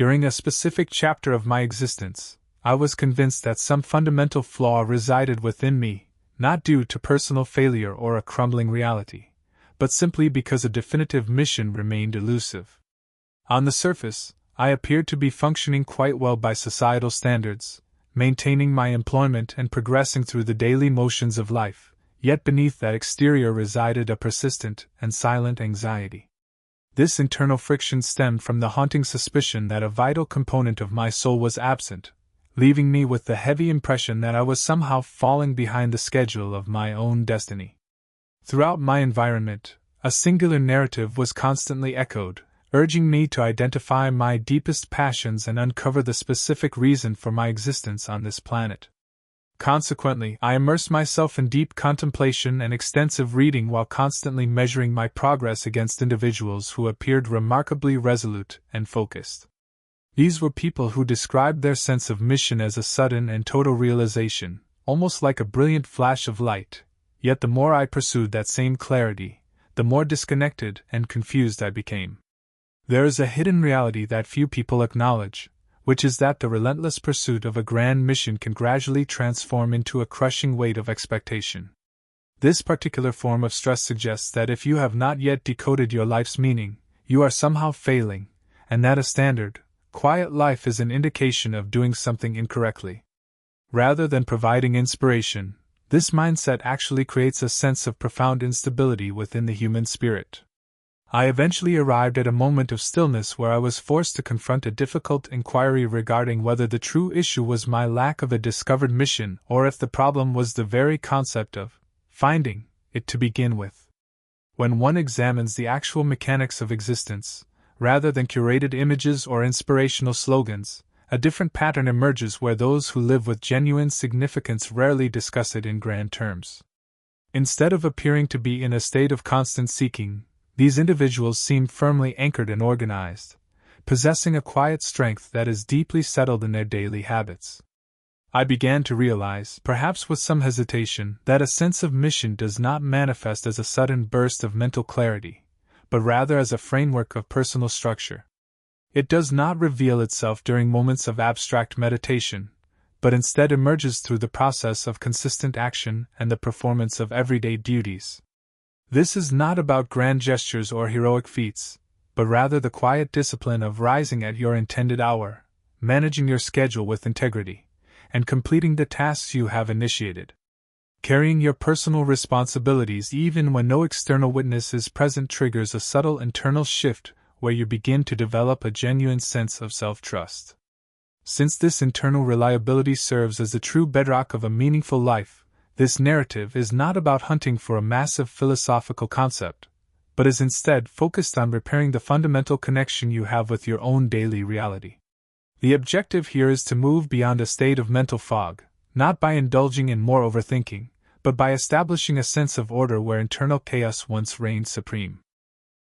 During a specific chapter of my existence, I was convinced that some fundamental flaw resided within me, not due to personal failure or a crumbling reality, but simply because a definitive mission remained elusive. On the surface, I appeared to be functioning quite well by societal standards, maintaining my employment and progressing through the daily motions of life, yet beneath that exterior resided a persistent and silent anxiety. This internal friction stemmed from the haunting suspicion that a vital component of my soul was absent, leaving me with the heavy impression that I was somehow falling behind the schedule of my own destiny. Throughout my environment, a singular narrative was constantly echoed, urging me to identify my deepest passions and uncover the specific reason for my existence on this planet. Consequently, I immersed myself in deep contemplation and extensive reading while constantly measuring my progress against individuals who appeared remarkably resolute and focused. These were people who described their sense of mission as a sudden and total realization, almost like a brilliant flash of light, yet the more I pursued that same clarity, the more disconnected and confused I became. There is a hidden reality that few people acknowledge, which is that the relentless pursuit of a grand mission can gradually transform into a crushing weight of expectation. This particular form of stress suggests that if you have not yet decoded your life's meaning, you are somehow failing, and that a standard, quiet life is an indication of doing something incorrectly. Rather than providing inspiration, this mindset actually creates a sense of profound instability within the human spirit. I eventually arrived at a moment of stillness where I was forced to confront a difficult inquiry regarding whether the true issue was my lack of a discovered mission or if the problem was the very concept of finding it to begin with. When one examines the actual mechanics of existence, rather than curated images or inspirational slogans, a different pattern emerges where those who live with genuine significance rarely discuss it in grand terms. Instead of appearing to be in a state of constant seeking, these individuals seem firmly anchored and organized, possessing a quiet strength that is deeply settled in their daily habits. I began to realize, perhaps with some hesitation, that a sense of mission does not manifest as a sudden burst of mental clarity, but rather as a framework of personal structure. It does not reveal itself during moments of abstract meditation, but instead emerges through the process of consistent action and the performance of everyday duties. This is not about grand gestures or heroic feats, but rather the quiet discipline of rising at your intended hour, managing your schedule with integrity, and completing the tasks you have initiated. Carrying your personal responsibilities even when no external witness is present triggers a subtle internal shift where you begin to develop a genuine sense of self-trust. Since this internal reliability serves as the true bedrock of a meaningful life, this narrative is not about hunting for a massive philosophical concept, but is instead focused on repairing the fundamental connection you have with your own daily reality. The objective here is to move beyond a state of mental fog, not by indulging in more overthinking, but by establishing a sense of order where internal chaos once reigned supreme.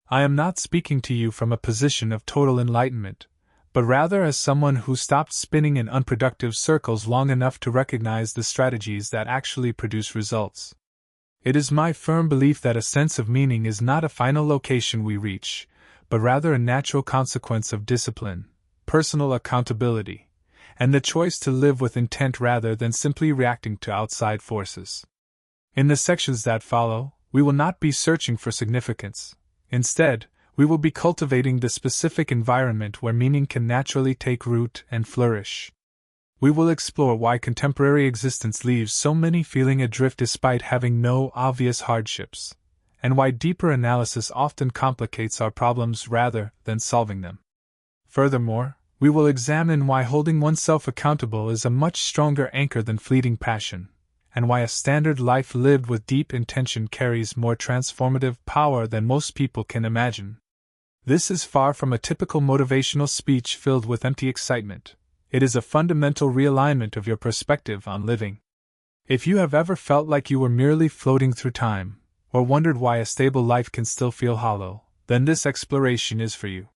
I am not speaking to you from a position of total enlightenment, but rather as someone who stopped spinning in unproductive circles long enough to recognize the strategies that actually produce results. It is my firm belief that a sense of meaning is not a final location we reach, but rather a natural consequence of discipline, personal accountability, and the choice to live with intent rather than simply reacting to outside forces. In the sections that follow, we will not be searching for significance. Instead, we will be cultivating the specific environment where meaning can naturally take root and flourish. We will explore why contemporary existence leaves so many feeling adrift despite having no obvious hardships, and why deeper analysis often complicates our problems rather than solving them. Furthermore, we will examine why holding oneself accountable is a much stronger anchor than fleeting passion, and why a standard life lived with deep intention carries more transformative power than most people can imagine. This is far from a typical motivational speech filled with empty excitement. It is a fundamental realignment of your perspective on living. If you have ever felt like you were merely floating through time, or wondered why a stable life can still feel hollow, then this exploration is for you.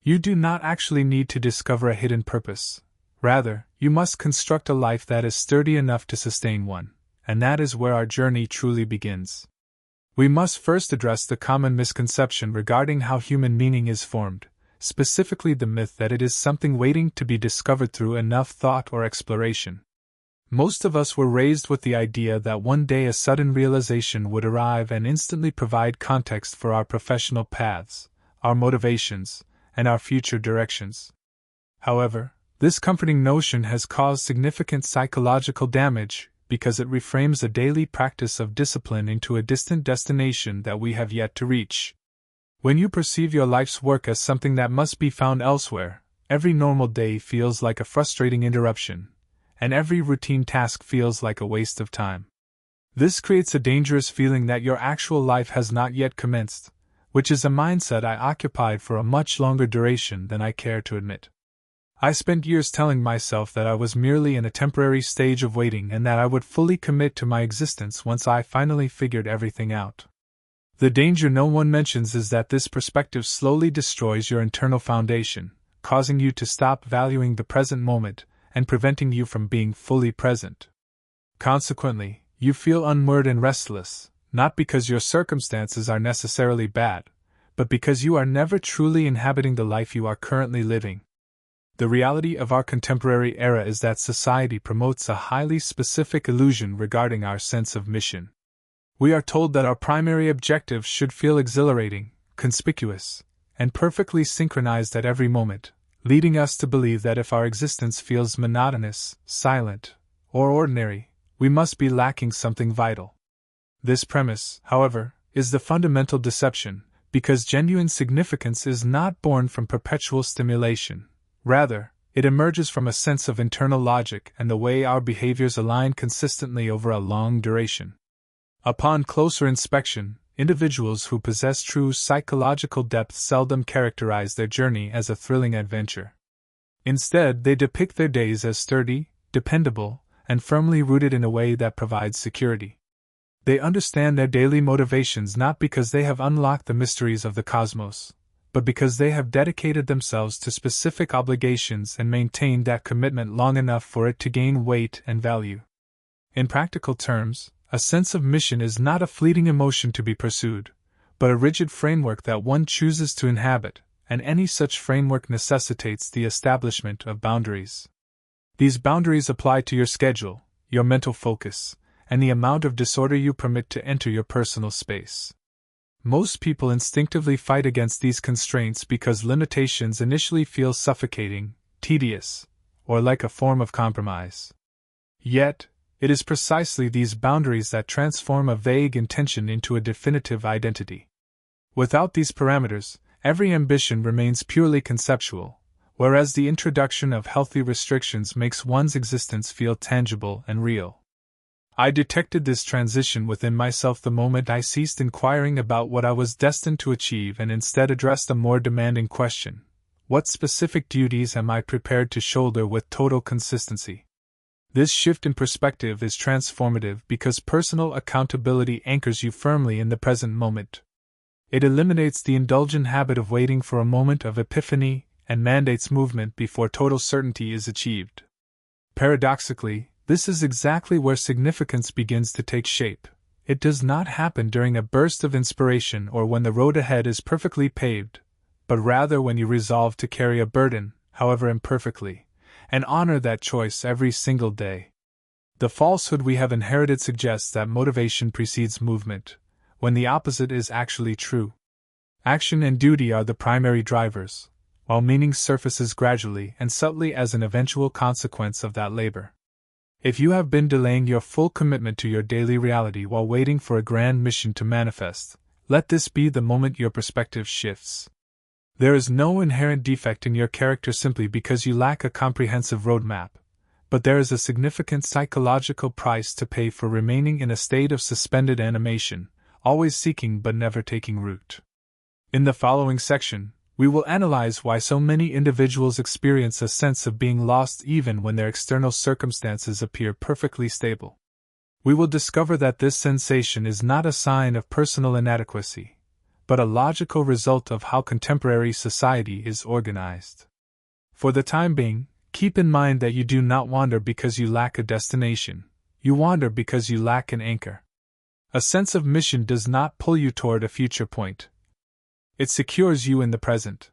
You do not actually need to discover a hidden purpose. Rather, you must construct a life that is sturdy enough to sustain one, and that is where our journey truly begins. We must first address the common misconception regarding how human meaning is formed, specifically the myth that it is something waiting to be discovered through enough thought or exploration. Most of us were raised with the idea that one day a sudden realization would arrive and instantly provide context for our professional paths, our motivations, and our future directions. However, this comforting notion has caused significant psychological damage because it reframes a daily practice of discipline into a distant destination that we have yet to reach. When you perceive your life's work as something that must be found elsewhere, every normal day feels like a frustrating interruption, and every routine task feels like a waste of time. This creates a dangerous feeling that your actual life has not yet commenced, which is a mindset I occupied for a much longer duration than I care to admit. I spent years telling myself that I was merely in a temporary stage of waiting and that I would fully commit to my existence once I finally figured everything out. The danger no one mentions is that this perspective slowly destroys your internal foundation, causing you to stop valuing the present moment and preventing you from being fully present. Consequently, you feel unmoored and restless, not because your circumstances are necessarily bad, but because you are never truly inhabiting the life you are currently living. The reality of our contemporary era is that society promotes a highly specific illusion regarding our sense of mission. We are told that our primary objectives should feel exhilarating, conspicuous, and perfectly synchronized at every moment, leading us to believe that if our existence feels monotonous, silent, or ordinary, we must be lacking something vital. This premise, however, is the fundamental deception, because genuine significance is not born from perpetual stimulation. Rather, it emerges from a sense of internal logic and the way our behaviors align consistently over a long duration. Upon closer inspection, individuals who possess true psychological depth seldom characterize their journey as a thrilling adventure. Instead, they depict their days as sturdy, dependable, and firmly rooted in a way that provides security. They understand their daily motivations not because they have unlocked the mysteries of the cosmos, but because they have dedicated themselves to specific obligations and maintained that commitment long enough for it to gain weight and value. In practical terms, a sense of mission is not a fleeting emotion to be pursued, but a rigid framework that one chooses to inhabit, and any such framework necessitates the establishment of boundaries. These boundaries apply to your schedule, your mental focus, and the amount of disorder you permit to enter your personal space. Most people instinctively fight against these constraints because limitations initially feel suffocating, tedious, or like a form of compromise. Yet, it is precisely these boundaries that transform a vague intention into a definitive identity. Without these parameters, every ambition remains purely conceptual, whereas the introduction of healthy restrictions makes one's existence feel tangible and real. I detected this transition within myself the moment I ceased inquiring about what I was destined to achieve and instead addressed a more demanding question: what specific duties am I prepared to shoulder with total consistency? This shift in perspective is transformative because personal accountability anchors you firmly in the present moment. It eliminates the indulgent habit of waiting for a moment of epiphany and mandates movement before total certainty is achieved. Paradoxically, this is exactly where significance begins to take shape. It does not happen during a burst of inspiration or when the road ahead is perfectly paved, but rather when you resolve to carry a burden, however imperfectly, and honor that choice every single day. The falsehood we have inherited suggests that motivation precedes movement, when the opposite is actually true. Action and duty are the primary drivers, while meaning surfaces gradually and subtly as an eventual consequence of that labor. If you have been delaying your full commitment to your daily reality while waiting for a grand mission to manifest, let this be the moment your perspective shifts. There is no inherent defect in your character simply because you lack a comprehensive roadmap, but there is a significant psychological price to pay for remaining in a state of suspended animation, always seeking but never taking root. In the following section, we will analyze why so many individuals experience a sense of being lost even when their external circumstances appear perfectly stable. We will discover that this sensation is not a sign of personal inadequacy, but a logical result of how contemporary society is organized. For the time being, keep in mind that you do not wander because you lack a destination, you wander because you lack an anchor. A sense of mission does not pull you toward a future point. It secures you in the present.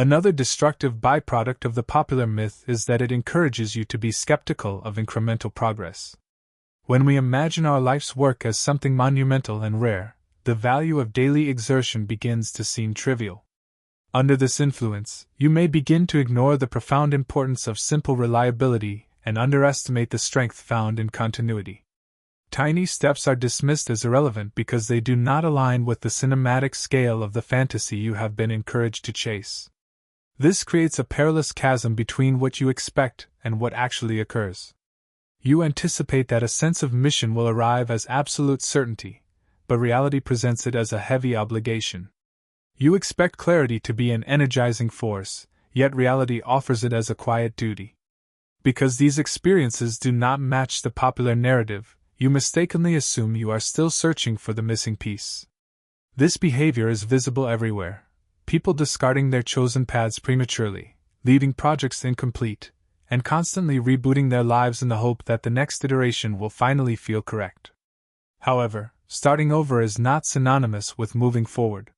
Another destructive byproduct of the popular myth is that it encourages you to be skeptical of incremental progress. When we imagine our life's work as something monumental and rare, the value of daily exertion begins to seem trivial. Under this influence, you may begin to ignore the profound importance of simple reliability and underestimate the strength found in continuity. Tiny steps are dismissed as irrelevant because they do not align with the cinematic scale of the fantasy you have been encouraged to chase. This creates a perilous chasm between what you expect and what actually occurs. You anticipate that a sense of mission will arrive as absolute certainty, but reality presents it as a heavy obligation. You expect clarity to be an energizing force, yet reality offers it as a quiet duty. Because these experiences do not match the popular narrative, you mistakenly assume you are still searching for the missing piece. This behavior is visible everywhere. People discarding their chosen paths prematurely, leaving projects incomplete, and constantly rebooting their lives in the hope that the next iteration will finally feel correct. However, starting over is not synonymous with moving forward.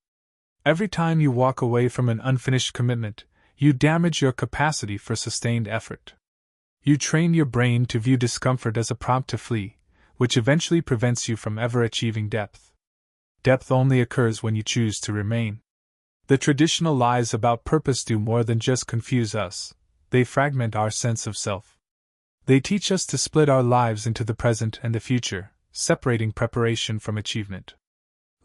Every time you walk away from an unfinished commitment, you damage your capacity for sustained effort. You train your brain to view discomfort as a prompt to flee, which eventually prevents you from ever achieving depth. Depth only occurs when you choose to remain. The traditional lies about purpose do more than just confuse us. They fragment our sense of self. They teach us to split our lives into the present and the future, separating preparation from achievement.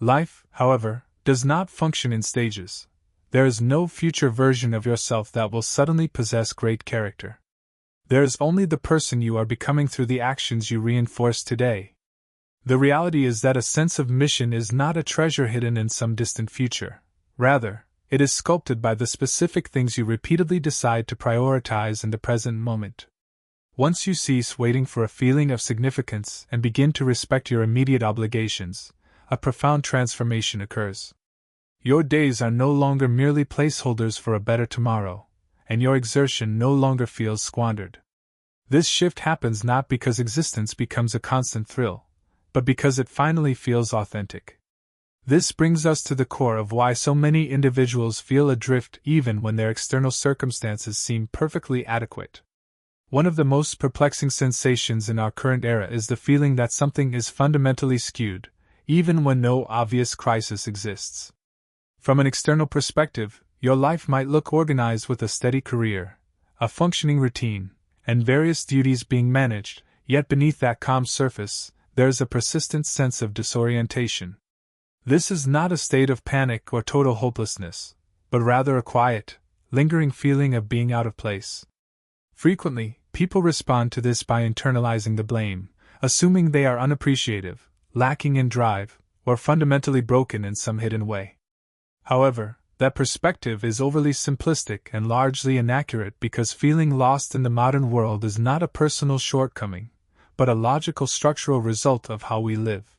Life, however, does not function in stages. There is no future version of yourself that will suddenly possess great character. There is only the person you are becoming through the actions you reinforce today. The reality is that a sense of mission is not a treasure hidden in some distant future. Rather, it is sculpted by the specific things you repeatedly decide to prioritize in the present moment. Once you cease waiting for a feeling of significance and begin to respect your immediate obligations, a profound transformation occurs. Your days are no longer merely placeholders for a better tomorrow, and your exertion no longer feels squandered. This shift happens not because existence becomes a constant thrill, but because it finally feels authentic. This brings us to the core of why so many individuals feel adrift even when their external circumstances seem perfectly adequate. One of the most perplexing sensations in our current era is the feeling that something is fundamentally skewed, even when no obvious crisis exists. From an external perspective, your life might look organized with a steady career, a functioning routine, and various duties being managed, yet beneath that calm surface, there is a persistent sense of disorientation. This is not a state of panic or total hopelessness, but rather a quiet, lingering feeling of being out of place. Frequently, people respond to this by internalizing the blame, assuming they are unappreciative, lacking in drive, or fundamentally broken in some hidden way. However, that perspective is overly simplistic and largely inaccurate because feeling lost in the modern world is not a personal shortcoming, but a logical structural result of how we live.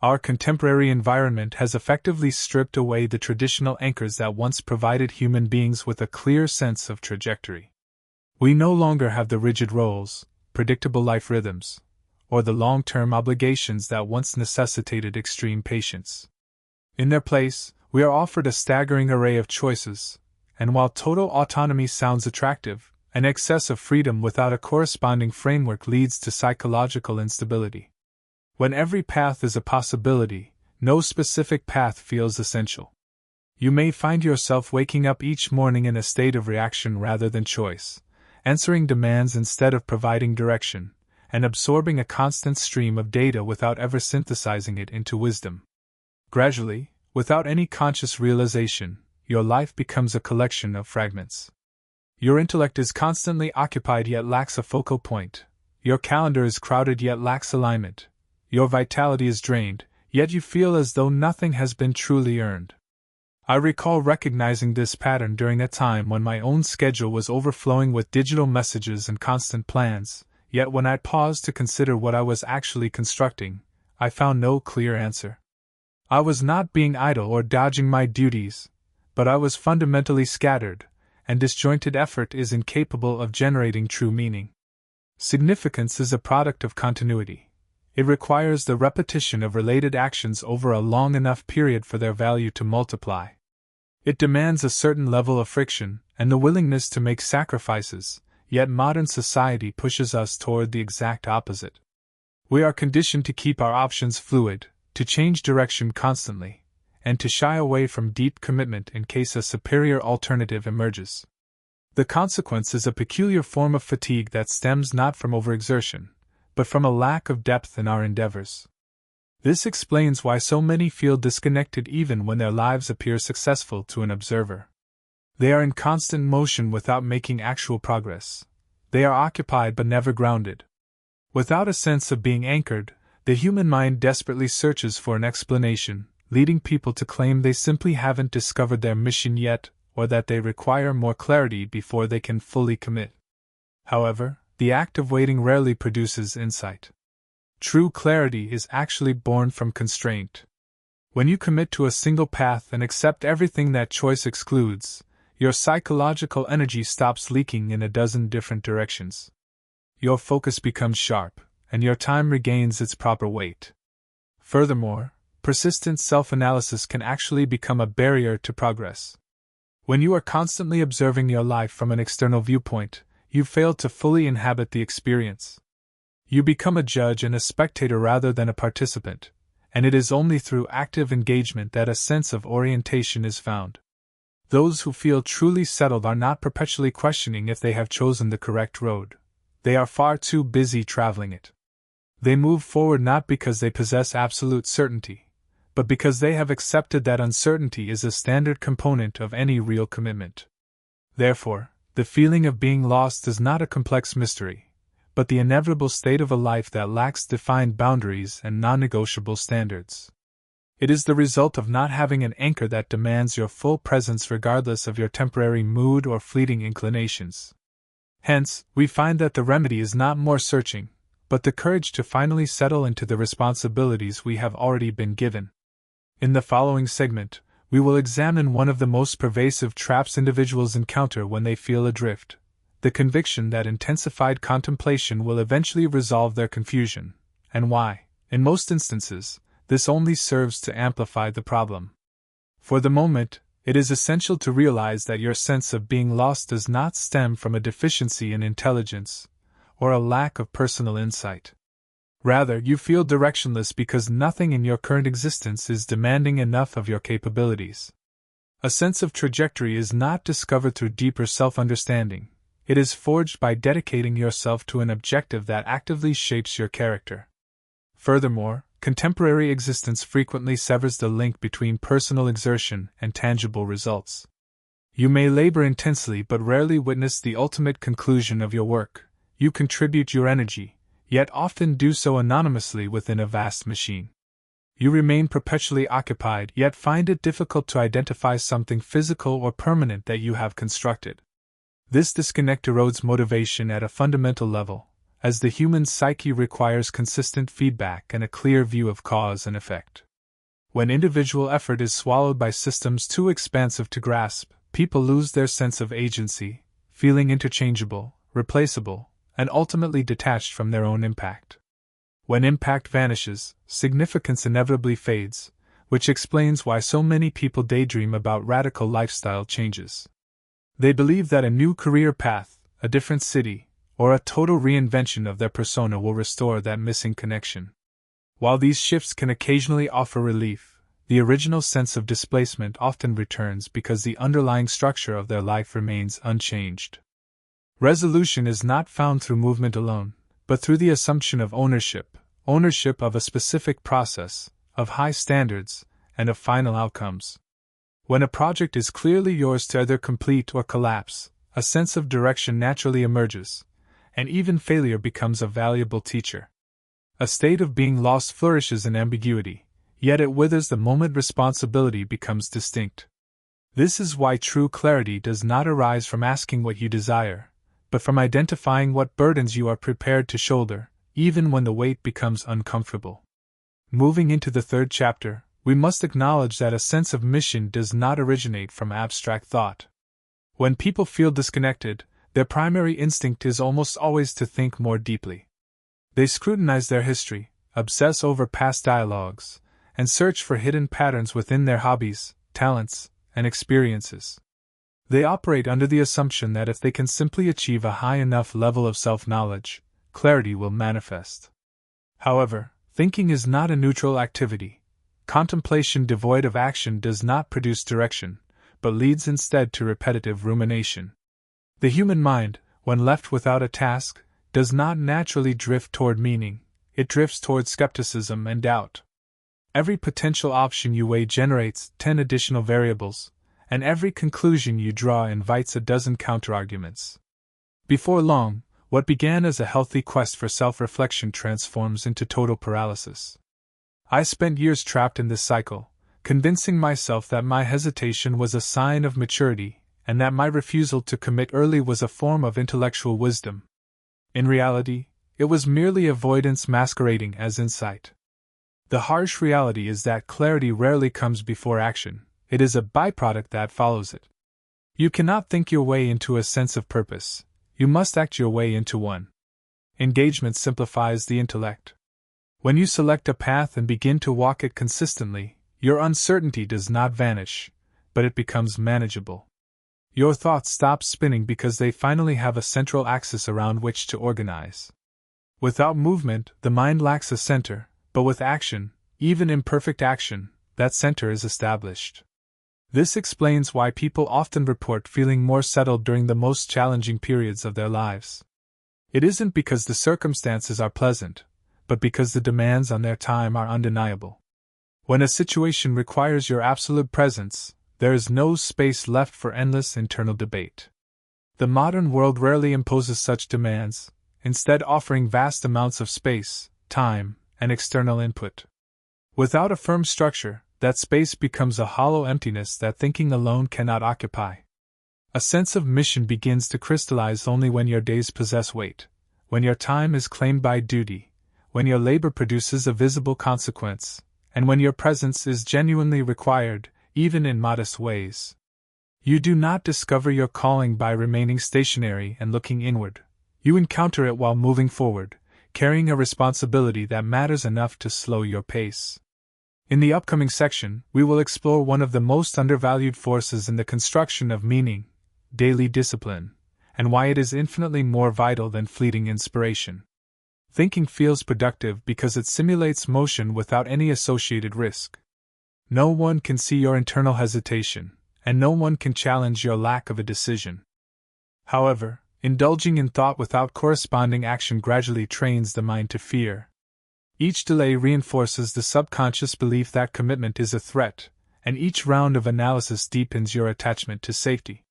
Our contemporary environment has effectively stripped away the traditional anchors that once provided human beings with a clear sense of trajectory. We no longer have the rigid roles, predictable life rhythms, or the long-term obligations that once necessitated extreme patience. In their place, we are offered a staggering array of choices, and while total autonomy sounds attractive, an excess of freedom without a corresponding framework leads to psychological instability. When every path is a possibility, no specific path feels essential. You may find yourself waking up each morning in a state of reaction rather than choice, answering demands instead of providing direction, and absorbing a constant stream of data without ever synthesizing it into wisdom. Gradually, without any conscious realization, your life becomes a collection of fragments. Your intellect is constantly occupied yet lacks a focal point. Your calendar is crowded yet lacks alignment. Your vitality is drained, yet you feel as though nothing has been truly earned. I recall recognizing this pattern during a time when my own schedule was overflowing with digital messages and constant plans, yet when I paused to consider what I was actually constructing, I found no clear answer. I was not being idle or dodging my duties, but I was fundamentally scattered, and disjointed effort is incapable of generating true meaning. Significance is a product of continuity. It requires the repetition of related actions over a long enough period for their value to multiply. It demands a certain level of friction and the willingness to make sacrifices, yet modern society pushes us toward the exact opposite. We are conditioned to keep our options fluid, to change direction constantly, and to shy away from deep commitment in case a superior alternative emerges. The consequence is a peculiar form of fatigue that stems not from overexertion, but from a lack of depth in our endeavors. This explains why so many feel disconnected even when their lives appear successful to an observer. They are in constant motion without making actual progress. They are occupied but never grounded. Without a sense of being anchored, the human mind desperately searches for an explanation, leading people to claim they simply haven't discovered their mission yet, or that they require more clarity before they can fully commit. However, the act of waiting rarely produces insight. True clarity is actually born from constraint. When you commit to a single path and accept everything that choice excludes, your psychological energy stops leaking in a dozen different directions. Your focus becomes sharp, and your time regains its proper weight. Furthermore, persistent self-analysis can actually become a barrier to progress. When you are constantly observing your life from an external viewpoint, you fail to fully inhabit the experience. You become a judge and a spectator rather than a participant, and it is only through active engagement that a sense of orientation is found. Those who feel truly settled are not perpetually questioning if they have chosen the correct road. They are far too busy traveling it. They move forward not because they possess absolute certainty, but because they have accepted that uncertainty is a standard component of any real commitment. Therefore, the feeling of being lost is not a complex mystery, but the inevitable state of a life that lacks defined boundaries and non-negotiable standards. It is the result of not having an anchor that demands your full presence regardless of your temporary mood or fleeting inclinations. Hence, we find that the remedy is not more searching, but the courage to finally settle into the responsibilities we have already been given. In the following segment, we will examine one of the most pervasive traps individuals encounter when they feel adrift: the conviction that intensified contemplation will eventually resolve their confusion, and why, in most instances, this only serves to amplify the problem. For the moment, it is essential to realize that your sense of being lost does not stem from a deficiency in intelligence or a lack of personal insight. Rather, you feel directionless because nothing in your current existence is demanding enough of your capabilities. A sense of trajectory is not discovered through deeper self-understanding. It is forged by dedicating yourself to an objective that actively shapes your character. Furthermore, contemporary existence frequently severs the link between personal exertion and tangible results. You may labor intensely but rarely witness the ultimate conclusion of your work. You contribute your energy, yet often do so anonymously within a vast machine. You remain perpetually occupied, yet find it difficult to identify something physical or permanent that you have constructed. This disconnect erodes motivation at a fundamental level, as the human psyche requires consistent feedback and a clear view of cause and effect. When individual effort is swallowed by systems too expansive to grasp, people lose their sense of agency, feeling interchangeable, replaceable, and ultimately detached from their own impact. When impact vanishes, significance inevitably fades, which explains why so many people daydream about radical lifestyle changes. They believe that a new career path, a different city, or a total reinvention of their persona will restore that missing connection. While these shifts can occasionally offer relief, the original sense of displacement often returns because the underlying structure of their life remains unchanged. Resolution is not found through movement alone, but through the assumption of ownership of a specific process, of high standards, and of final outcomes. When a project is clearly yours to either complete or collapse, a sense of direction naturally emerges, and even failure becomes a valuable teacher. A state of being lost flourishes in ambiguity, yet it withers the moment responsibility becomes distinct. This is why true clarity does not arise from asking what you desire, but from identifying what burdens you are prepared to shoulder, even when the weight becomes uncomfortable. Moving into the third chapter, we must acknowledge that a sense of mission does not originate from abstract thought. When people feel disconnected, their primary instinct is almost always to think more deeply. They scrutinize their history, obsess over past dialogues, and search for hidden patterns within their hobbies, talents, and experiences. They operate under the assumption that if they can simply achieve a high enough level of self-knowledge, clarity will manifest. However, thinking is not a neutral activity. Contemplation devoid of action does not produce direction, but leads instead to repetitive rumination. The human mind, when left without a task, does not naturally drift toward meaning, it drifts toward skepticism and doubt. Every potential option you weigh generates 10 additional variables, and every conclusion you draw invites a dozen counterarguments. Before long, what began as a healthy quest for self-reflection transforms into total paralysis. I spent years trapped in this cycle, convincing myself that my hesitation was a sign of maturity, and that my refusal to commit early was a form of intellectual wisdom. In reality, it was merely avoidance masquerading as insight. The harsh reality is that clarity rarely comes before action, it is a byproduct that follows it. You cannot think your way into a sense of purpose, you must act your way into one. Engagement simplifies the intellect. When you select a path and begin to walk it consistently, your uncertainty does not vanish, but it becomes manageable. Your thoughts stop spinning because they finally have a central axis around which to organize. Without movement, the mind lacks a center, but with action, even imperfect action, that center is established. This explains why people often report feeling more settled during the most challenging periods of their lives. It isn't because the circumstances are pleasant, but because the demands on their time are undeniable. When a situation requires your absolute presence, there is no space left for endless internal debate. The modern world rarely imposes such demands, instead offering vast amounts of space, time, and external input. Without a firm structure, that space becomes a hollow emptiness that thinking alone cannot occupy. A sense of mission begins to crystallize only when your days possess weight, when your time is claimed by duty, when your labor produces a visible consequence, and when your presence is genuinely required, even in modest ways. You do not discover your calling by remaining stationary and looking inward. You encounter it while moving forward, carrying a responsibility that matters enough to slow your pace. In the upcoming section, we will explore one of the most undervalued forces in the construction of meaning, daily discipline, and why it is infinitely more vital than fleeting inspiration. Thinking feels productive because it simulates motion without any associated risk. No one can see your internal hesitation, and no one can challenge your lack of a decision. However, indulging in thought without corresponding action gradually trains the mind to fear. Each delay reinforces the subconscious belief that commitment is a threat, and each round of analysis deepens your attachment to safety.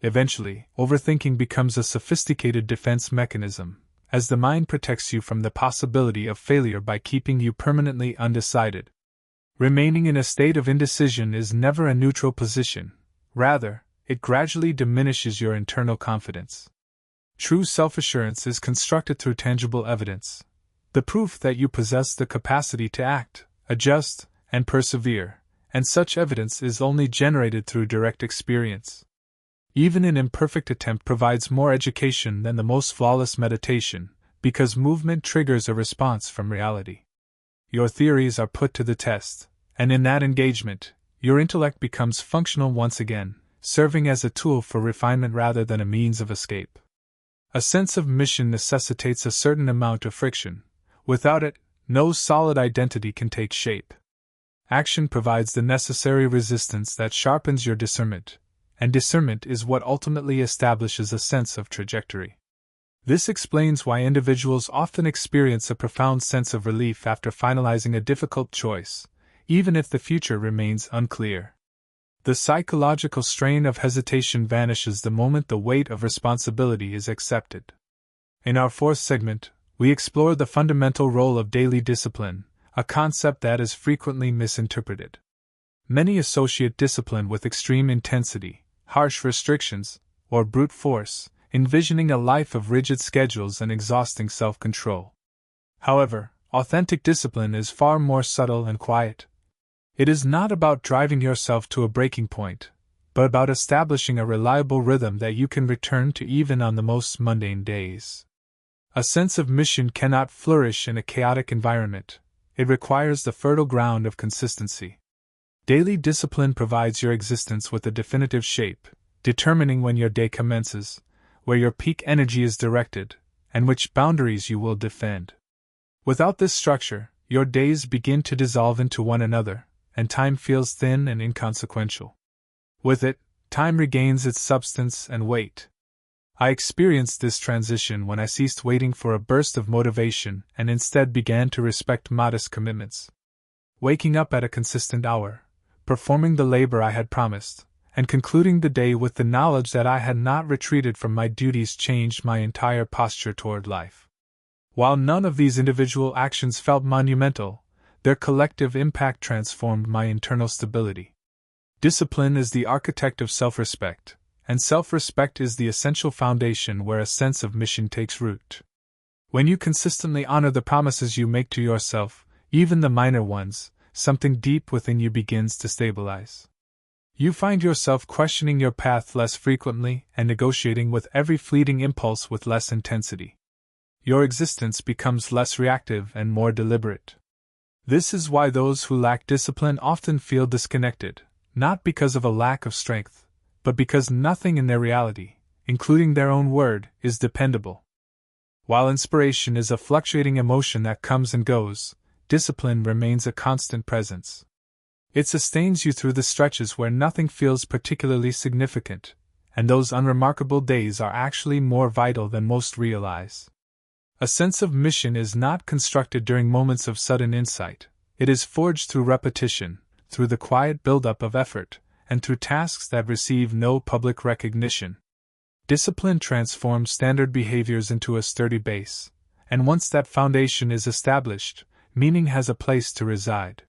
Eventually, overthinking becomes a sophisticated defense mechanism, as the mind protects you from the possibility of failure by keeping you permanently undecided. Remaining in a state of indecision is never a neutral position, rather, it gradually diminishes your internal confidence. True self-assurance is constructed through tangible evidence, the proof that you possess the capacity to act, adjust, and persevere, and such evidence is only generated through direct experience. Even an imperfect attempt provides more education than the most flawless meditation, because movement triggers a response from reality. Your theories are put to the test, and in that engagement, your intellect becomes functional once again, serving as a tool for refinement rather than a means of escape. A sense of mission necessitates a certain amount of friction. Without it, no solid identity can take shape. Action provides the necessary resistance that sharpens your discernment, and discernment is what ultimately establishes a sense of trajectory. This explains why individuals often experience a profound sense of relief after finalizing a difficult choice, even if the future remains unclear. The psychological strain of hesitation vanishes the moment the weight of responsibility is accepted. In our fourth segment, we explore the fundamental role of daily discipline, a concept that is frequently misinterpreted. Many associate discipline with extreme intensity, harsh restrictions, or brute force, envisioning a life of rigid schedules and exhausting self-control. However, authentic discipline is far more subtle and quiet. It is not about driving yourself to a breaking point, but about establishing a reliable rhythm that you can return to even on the most mundane days. A sense of mission cannot flourish in a chaotic environment. It requires the fertile ground of consistency. Daily discipline provides your existence with a definitive shape, determining when your day commences, where your peak energy is directed, and which boundaries you will defend. Without this structure, your days begin to dissolve into one another, and time feels thin and inconsequential. With it, time regains its substance and weight. I experienced this transition when I ceased waiting for a burst of motivation and instead began to respect modest commitments. Waking up at a consistent hour, performing the labor I had promised, and concluding the day with the knowledge that I had not retreated from my duties changed my entire posture toward life. While none of these individual actions felt monumental, their collective impact transformed my internal stability. Discipline is the architect of self-respect, and self-respect is the essential foundation where a sense of mission takes root. When you consistently honor the promises you make to yourself, even the minor ones, something deep within you begins to stabilize. You find yourself questioning your path less frequently and negotiating with every fleeting impulse with less intensity. Your existence becomes less reactive and more deliberate. This is why those who lack discipline often feel disconnected, not because of a lack of strength, but because nothing in their reality, including their own word, is dependable. While inspiration is a fluctuating emotion that comes and goes, discipline remains a constant presence. It sustains you through the stretches where nothing feels particularly significant, and those unremarkable days are actually more vital than most realize. A sense of mission is not constructed during moments of sudden insight. It is forged through repetition, through the quiet buildup of effort, and through tasks that receive no public recognition. Discipline transforms standard behaviors into a sturdy base, and once that foundation is established, meaning has a place to reside.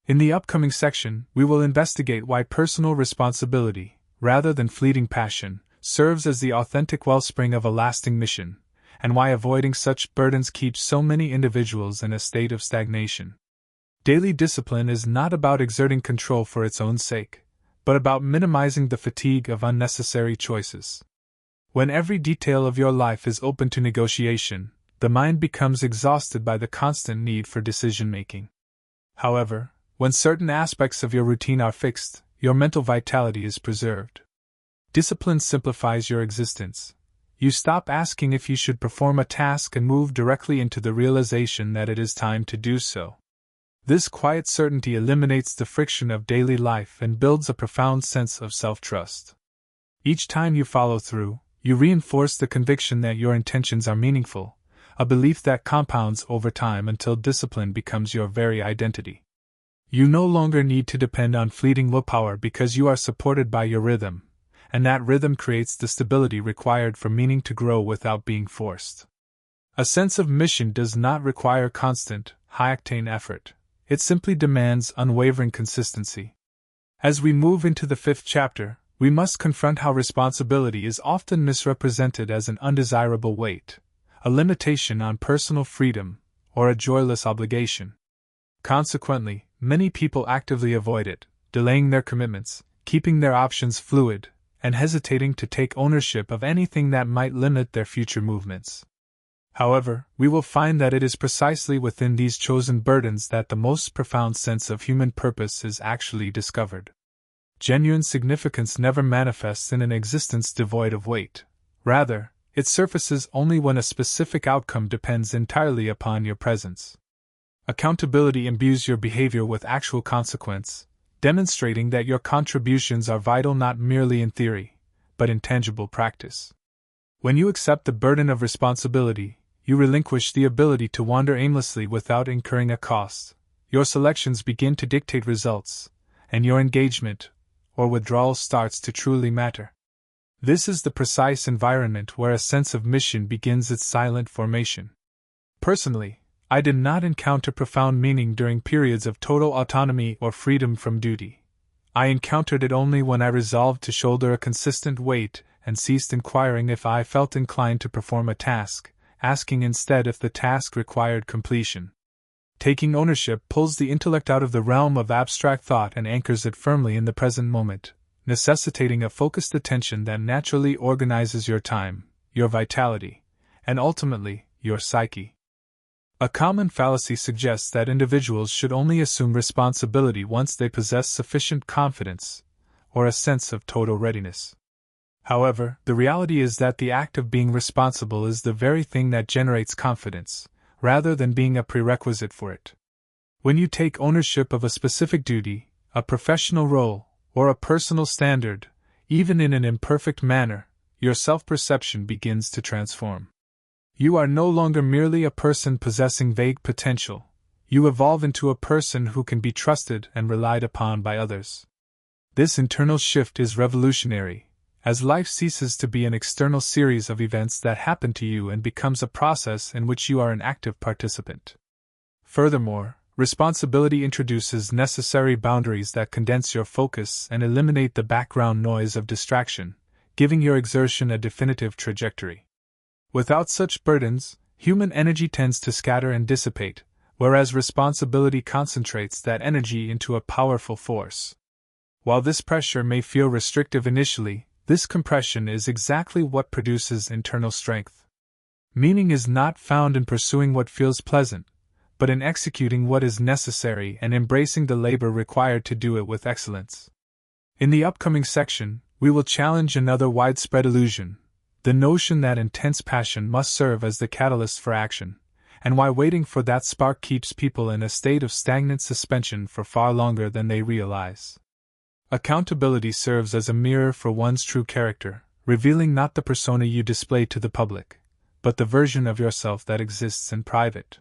In the upcoming section, we will investigate why personal responsibility, rather than fleeting passion, serves as the authentic wellspring of a lasting mission, and why avoiding such burdens keeps so many individuals in a state of stagnation. Daily discipline is not about exerting control for its own sake, but about minimizing the fatigue of unnecessary choices. When every detail of your life is open to negotiation, the mind becomes exhausted by the constant need for decision-making. However, when certain aspects of your routine are fixed, your mental vitality is preserved. Discipline simplifies your existence. You stop asking if you should perform a task and move directly into the realization that it is time to do so. This quiet certainty eliminates the friction of daily life and builds a profound sense of self-trust. Each time you follow through, you reinforce the conviction that your intentions are meaningful, a belief that compounds over time until discipline becomes your very identity. You no longer need to depend on fleeting willpower because you are supported by your rhythm, and that rhythm creates the stability required for meaning to grow without being forced. A sense of mission does not require constant, high-octane effort. It simply demands unwavering consistency. As we move into the 5th chapter, we must confront how responsibility is often misrepresented as an undesirable weight, a limitation on personal freedom, or a joyless obligation. Consequently, many people actively avoid it, delaying their commitments, keeping their options fluid, and hesitating to take ownership of anything that might limit their future movements. However, we will find that it is precisely within these chosen burdens that the most profound sense of human purpose is actually discovered. Genuine significance never manifests in an existence devoid of weight. Rather, it surfaces only when a specific outcome depends entirely upon your presence. Accountability imbues your behavior with actual consequence, demonstrating that your contributions are vital not merely in theory, but in tangible practice. When you accept the burden of responsibility, you relinquish the ability to wander aimlessly without incurring a cost. Your selections begin to dictate results, and your engagement, or withdrawal, starts to truly matter. This is the precise environment where a sense of mission begins its silent formation. Personally, I did not encounter profound meaning during periods of total autonomy or freedom from duty. I encountered it only when I resolved to shoulder a consistent weight and ceased inquiring if I felt inclined to perform a task, asking instead if the task required completion. Taking ownership pulls the intellect out of the realm of abstract thought and anchors it firmly in the present moment, necessitating a focused attention that naturally organizes your time, your vitality, and ultimately, your psyche. A common fallacy suggests that individuals should only assume responsibility once they possess sufficient confidence or a sense of total readiness. However, the reality is that the act of being responsible is the very thing that generates confidence, rather than being a prerequisite for it. When you take ownership of a specific duty, a professional role, or a personal standard, even in an imperfect manner, your self-perception begins to transform. You are no longer merely a person possessing vague potential. You evolve into a person who can be trusted and relied upon by others. This internal shift is revolutionary, as life ceases to be an external series of events that happen to you and becomes a process in which you are an active participant. Furthermore, responsibility introduces necessary boundaries that condense your focus and eliminate the background noise of distraction, giving your exertion a definitive trajectory. Without such burdens, human energy tends to scatter and dissipate, whereas responsibility concentrates that energy into a powerful force. While this pressure may feel restrictive initially, this compression is exactly what produces internal strength. Meaning is not found in pursuing what feels pleasant, but in executing what is necessary and embracing the labor required to do it with excellence. In the upcoming section, we will challenge another widespread illusion, the notion that intense passion must serve as the catalyst for action, and why waiting for that spark keeps people in a state of stagnant suspension for far longer than they realize. Accountability serves as a mirror for one's true character, revealing not the persona you display to the public, but the version of yourself that exists in private.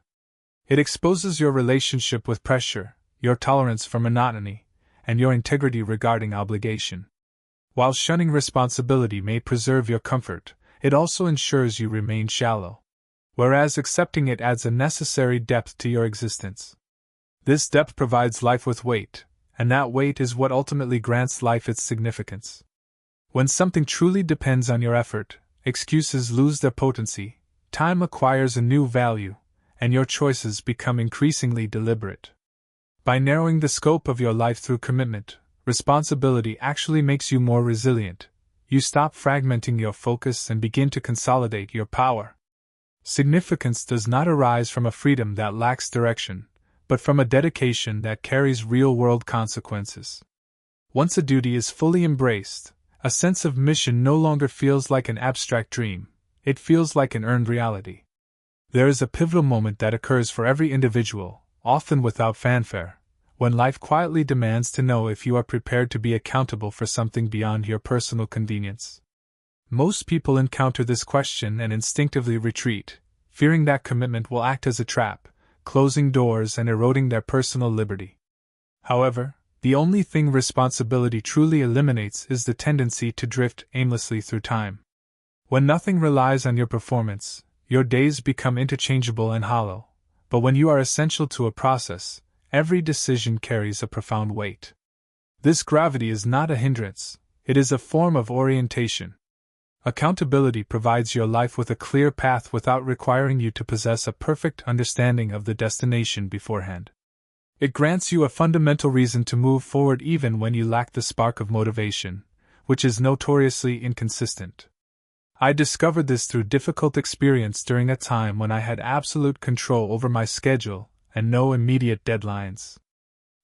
It exposes your relationship with pressure, your tolerance for monotony, and your integrity regarding obligation. While shunning responsibility may preserve your comfort, it also ensures you remain shallow, whereas accepting it adds a necessary depth to your existence. This depth provides life with weight, and that weight is what ultimately grants life its significance. When something truly depends on your effort, excuses lose their potency, time acquires a new value, and your choices become increasingly deliberate. By narrowing the scope of your life through commitment, responsibility actually makes you more resilient. You stop fragmenting your focus and begin to consolidate your power. Significance does not arise from a freedom that lacks direction, but from a dedication that carries real-world consequences. Once a duty is fully embraced, a sense of mission no longer feels like an abstract dream, it feels like an earned reality. There is a pivotal moment that occurs for every individual, often without fanfare, when life quietly demands to know if you are prepared to be accountable for something beyond your personal convenience. Most people encounter this question and instinctively retreat, fearing that commitment will act as a trap, closing doors and eroding their personal liberty. However, the only thing responsibility truly eliminates is the tendency to drift aimlessly through time. When nothing relies on your performance, your days become interchangeable and hollow, but when you are essential to a process, every decision carries a profound weight. This gravity is not a hindrance, it is a form of orientation. Accountability provides your life with a clear path without requiring you to possess a perfect understanding of the destination beforehand. It grants you a fundamental reason to move forward even when you lack the spark of motivation, which is notoriously inconsistent. I discovered this through difficult experience during a time when I had absolute control over my schedule and no immediate deadlines.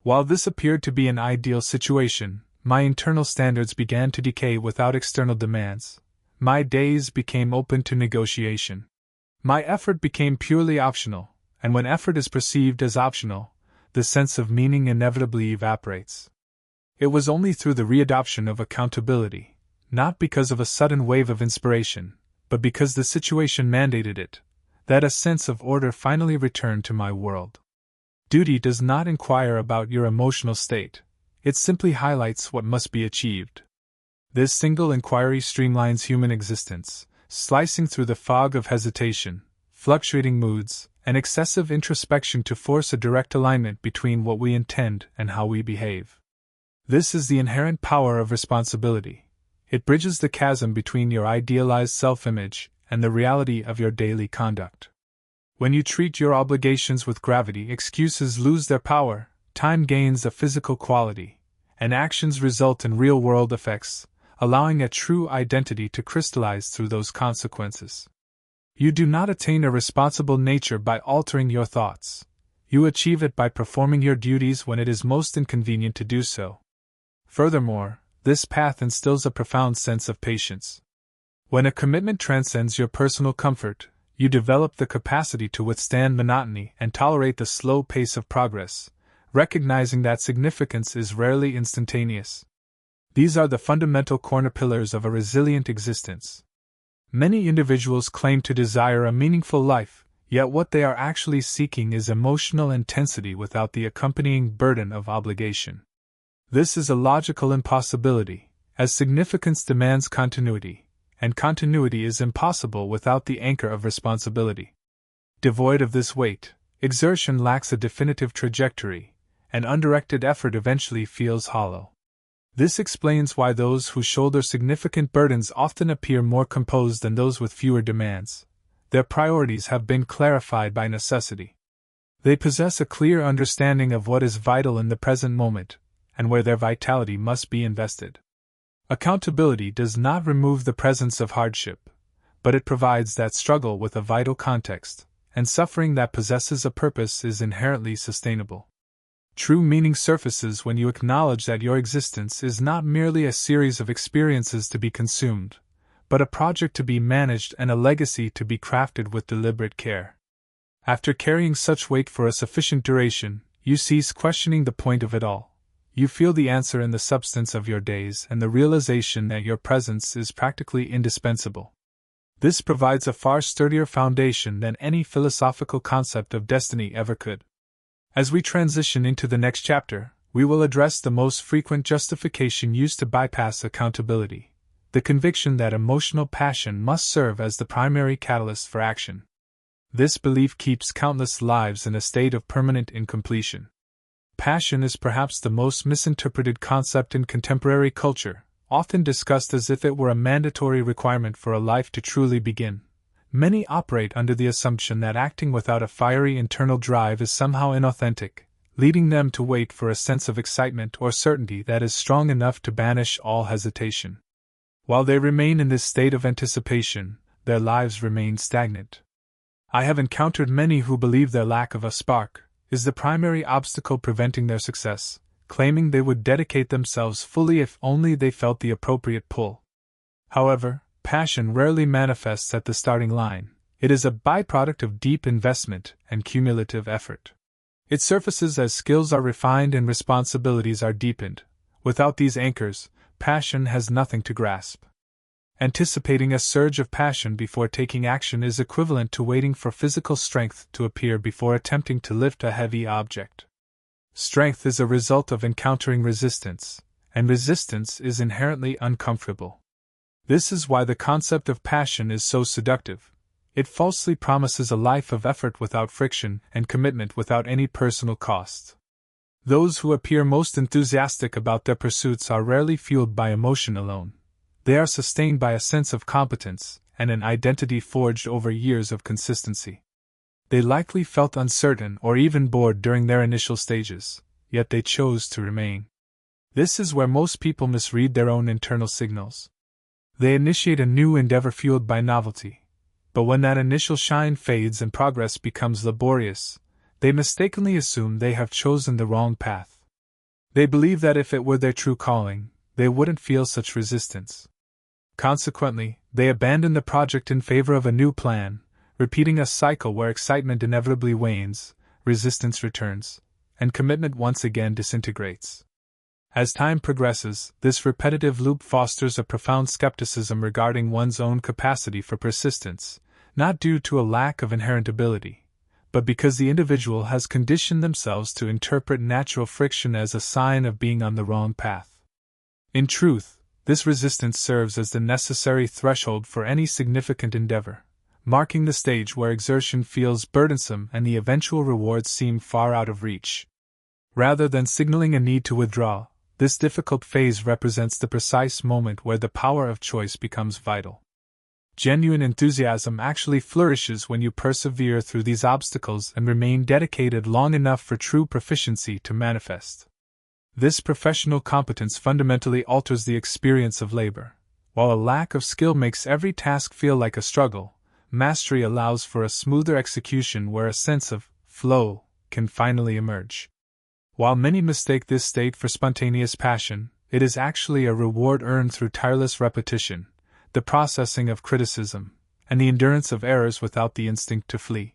While this appeared to be an ideal situation, my internal standards began to decay without external demands. My days became open to negotiation. My effort became purely optional, and when effort is perceived as optional, the sense of meaning inevitably evaporates. It was only through the readoption of accountability, not because of a sudden wave of inspiration, but because the situation mandated it, that a sense of order finally returned to my world. Duty does not inquire about your emotional state, it simply highlights what must be achieved. This single inquiry streamlines human existence, slicing through the fog of hesitation, fluctuating moods, and excessive introspection to force a direct alignment between what we intend and how we behave. This is the inherent power of responsibility. It bridges the chasm between your idealized self-image and the reality of your daily conduct. When you treat your obligations with gravity, excuses lose their power, time gains a physical quality, and actions result in real-world effects, allowing a true identity to crystallize through those consequences. You do not attain a responsible nature by altering your thoughts. You achieve it by performing your duties when it is most inconvenient to do so. Furthermore, this path instills a profound sense of patience. When a commitment transcends your personal comfort, you develop the capacity to withstand monotony and tolerate the slow pace of progress, recognizing that significance is rarely instantaneous. These are the fundamental cornerpillars of a resilient existence. Many individuals claim to desire a meaningful life, yet what they are actually seeking is emotional intensity without the accompanying burden of obligation. This is a logical impossibility, as significance demands continuity, and continuity is impossible without the anchor of responsibility. Devoid of this weight, exertion lacks a definitive trajectory, and undirected effort eventually feels hollow. This explains why those who shoulder significant burdens often appear more composed than those with fewer demands. Their priorities have been clarified by necessity. They possess a clear understanding of what is vital in the present moment, and where their vitality must be invested. Accountability does not remove the presence of hardship, but it provides that struggle with a vital context, and suffering that possesses a purpose is inherently sustainable. True meaning surfaces when you acknowledge that your existence is not merely a series of experiences to be consumed, but a project to be managed and a legacy to be crafted with deliberate care. After carrying such weight for a sufficient duration, you cease questioning the point of it all. You feel the answer in the substance of your days and the realization that your presence is practically indispensable. This provides a far sturdier foundation than any philosophical concept of destiny ever could. As we transition into the next chapter, we will address the most frequent justification used to bypass accountability, the conviction that emotional passion must serve as the primary catalyst for action. This belief keeps countless lives in a state of permanent incompletion. Passion is perhaps the most misinterpreted concept in contemporary culture, often discussed as if it were a mandatory requirement for a life to truly begin. Many operate under the assumption that acting without a fiery internal drive is somehow inauthentic, leading them to wait for a sense of excitement or certainty that is strong enough to banish all hesitation. While they remain in this state of anticipation, their lives remain stagnant. I have encountered many who believe their lack of a spark is the primary obstacle preventing their success, claiming they would dedicate themselves fully if only they felt the appropriate pull. However, passion rarely manifests at the starting line. It is a byproduct of deep investment and cumulative effort. It surfaces as skills are refined and responsibilities are deepened. Without these anchors, passion has nothing to grasp. Anticipating a surge of passion before taking action is equivalent to waiting for physical strength to appear before attempting to lift a heavy object. Strength is a result of encountering resistance, and resistance is inherently uncomfortable. This is why the concept of passion is so seductive. It falsely promises a life of effort without friction and commitment without any personal cost. Those who appear most enthusiastic about their pursuits are rarely fueled by emotion alone. They are sustained by a sense of competence and an identity forged over years of consistency. They likely felt uncertain or even bored during their initial stages, yet they chose to remain. This is where most people misread their own internal signals. They initiate a new endeavor fueled by novelty, but when that initial shine fades and progress becomes laborious, they mistakenly assume they have chosen the wrong path. They believe that if it were their true calling, they wouldn't feel such resistance. Consequently, they abandon the project in favor of a new plan, repeating a cycle where excitement inevitably wanes, resistance returns, and commitment once again disintegrates. As time progresses, this repetitive loop fosters a profound skepticism regarding one's own capacity for persistence, not due to a lack of inherent ability, but because the individual has conditioned themselves to interpret natural friction as a sign of being on the wrong path. In truth, this resistance serves as the necessary threshold for any significant endeavor, marking the stage where exertion feels burdensome and the eventual rewards seem far out of reach. Rather than signaling a need to withdraw, this difficult phase represents the precise moment where the power of choice becomes vital. Genuine enthusiasm actually flourishes when you persevere through these obstacles and remain dedicated long enough for true proficiency to manifest. This professional competence fundamentally alters the experience of labor. While a lack of skill makes every task feel like a struggle, mastery allows for a smoother execution where a sense of flow can finally emerge. While many mistake this state for spontaneous passion, it is actually a reward earned through tireless repetition, the processing of criticism, and the endurance of errors without the instinct to flee.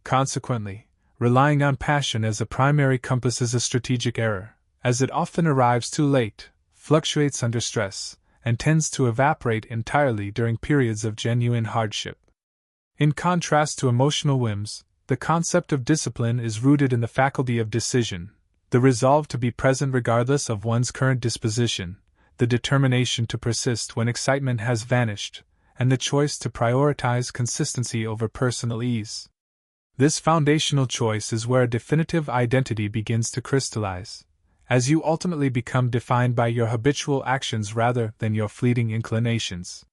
Consequently, relying on passion as a primary compass is a strategic error, as it often arrives too late, fluctuates under stress, and tends to evaporate entirely during periods of genuine hardship. In contrast to emotional whims, the concept of discipline is rooted in the faculty of decision, the resolve to be present regardless of one's current disposition, the determination to persist when excitement has vanished, and the choice to prioritize consistency over personal ease. This foundational choice is where a definitive identity begins to crystallize, as you ultimately become defined by your habitual actions rather than your fleeting inclinations.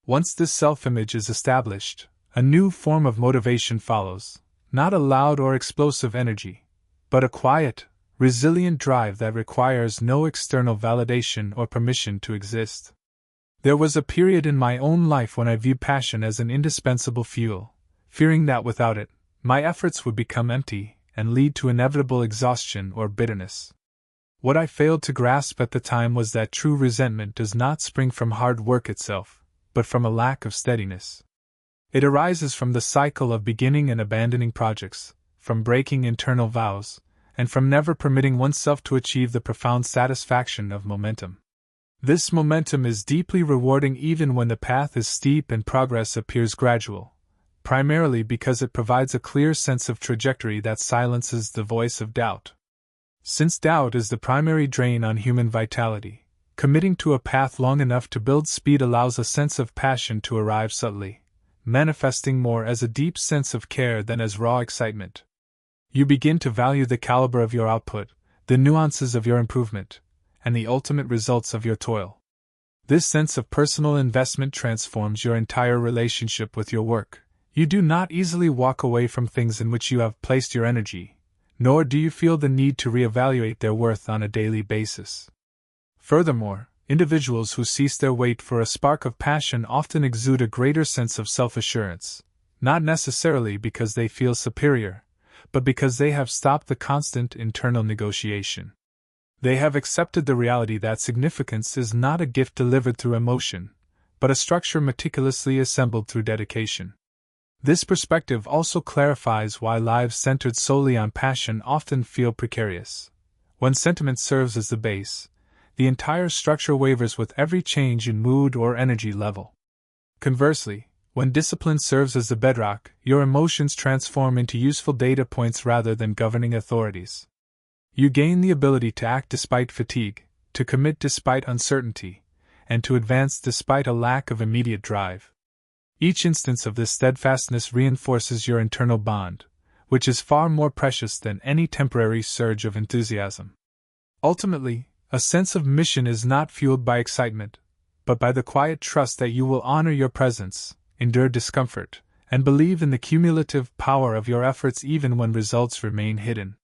Once this self-image is established, a new form of motivation follows, not a loud or explosive energy, but a quiet, resilient drive that requires no external validation or permission to exist. There was a period in my own life when I viewed passion as an indispensable fuel, fearing that without it, my efforts would become empty and lead to inevitable exhaustion or bitterness. What I failed to grasp at the time was that true resentment does not spring from hard work itself, but from a lack of steadiness. It arises from the cycle of beginning and abandoning projects, from breaking internal vows, and from never permitting oneself to achieve the profound satisfaction of momentum. This momentum is deeply rewarding even when the path is steep and progress appears gradual, primarily because it provides a clear sense of trajectory that silences the voice of doubt. Since doubt is the primary drain on human vitality, committing to a path long enough to build speed allows a sense of passion to arrive subtly, manifesting more as a deep sense of care than as raw excitement. You begin to value the caliber of your output, the nuances of your improvement, and the ultimate results of your toil. This sense of personal investment transforms your entire relationship with your work. You do not easily walk away from things in which you have placed your energy, nor do you feel the need to reevaluate their worth on a daily basis. Furthermore, individuals who cease their wait for a spark of passion often exude a greater sense of self-assurance, not necessarily because they feel superior, but because they have stopped the constant internal negotiation. They have accepted the reality that significance is not a gift delivered through emotion, but a structure meticulously assembled through dedication. This perspective also clarifies why lives centered solely on passion often feel precarious. When sentiment serves as the base, the entire structure wavers with every change in mood or energy level. Conversely, when discipline serves as the bedrock, your emotions transform into useful data points rather than governing authorities. You gain the ability to act despite fatigue, to commit despite uncertainty, and to advance despite a lack of immediate drive. Each instance of this steadfastness reinforces your internal bond, which is far more precious than any temporary surge of enthusiasm. Ultimately, a sense of mission is not fueled by excitement, but by the quiet trust that you will honor your presence, endure discomfort, and believe in the cumulative power of your efforts even when results remain hidden.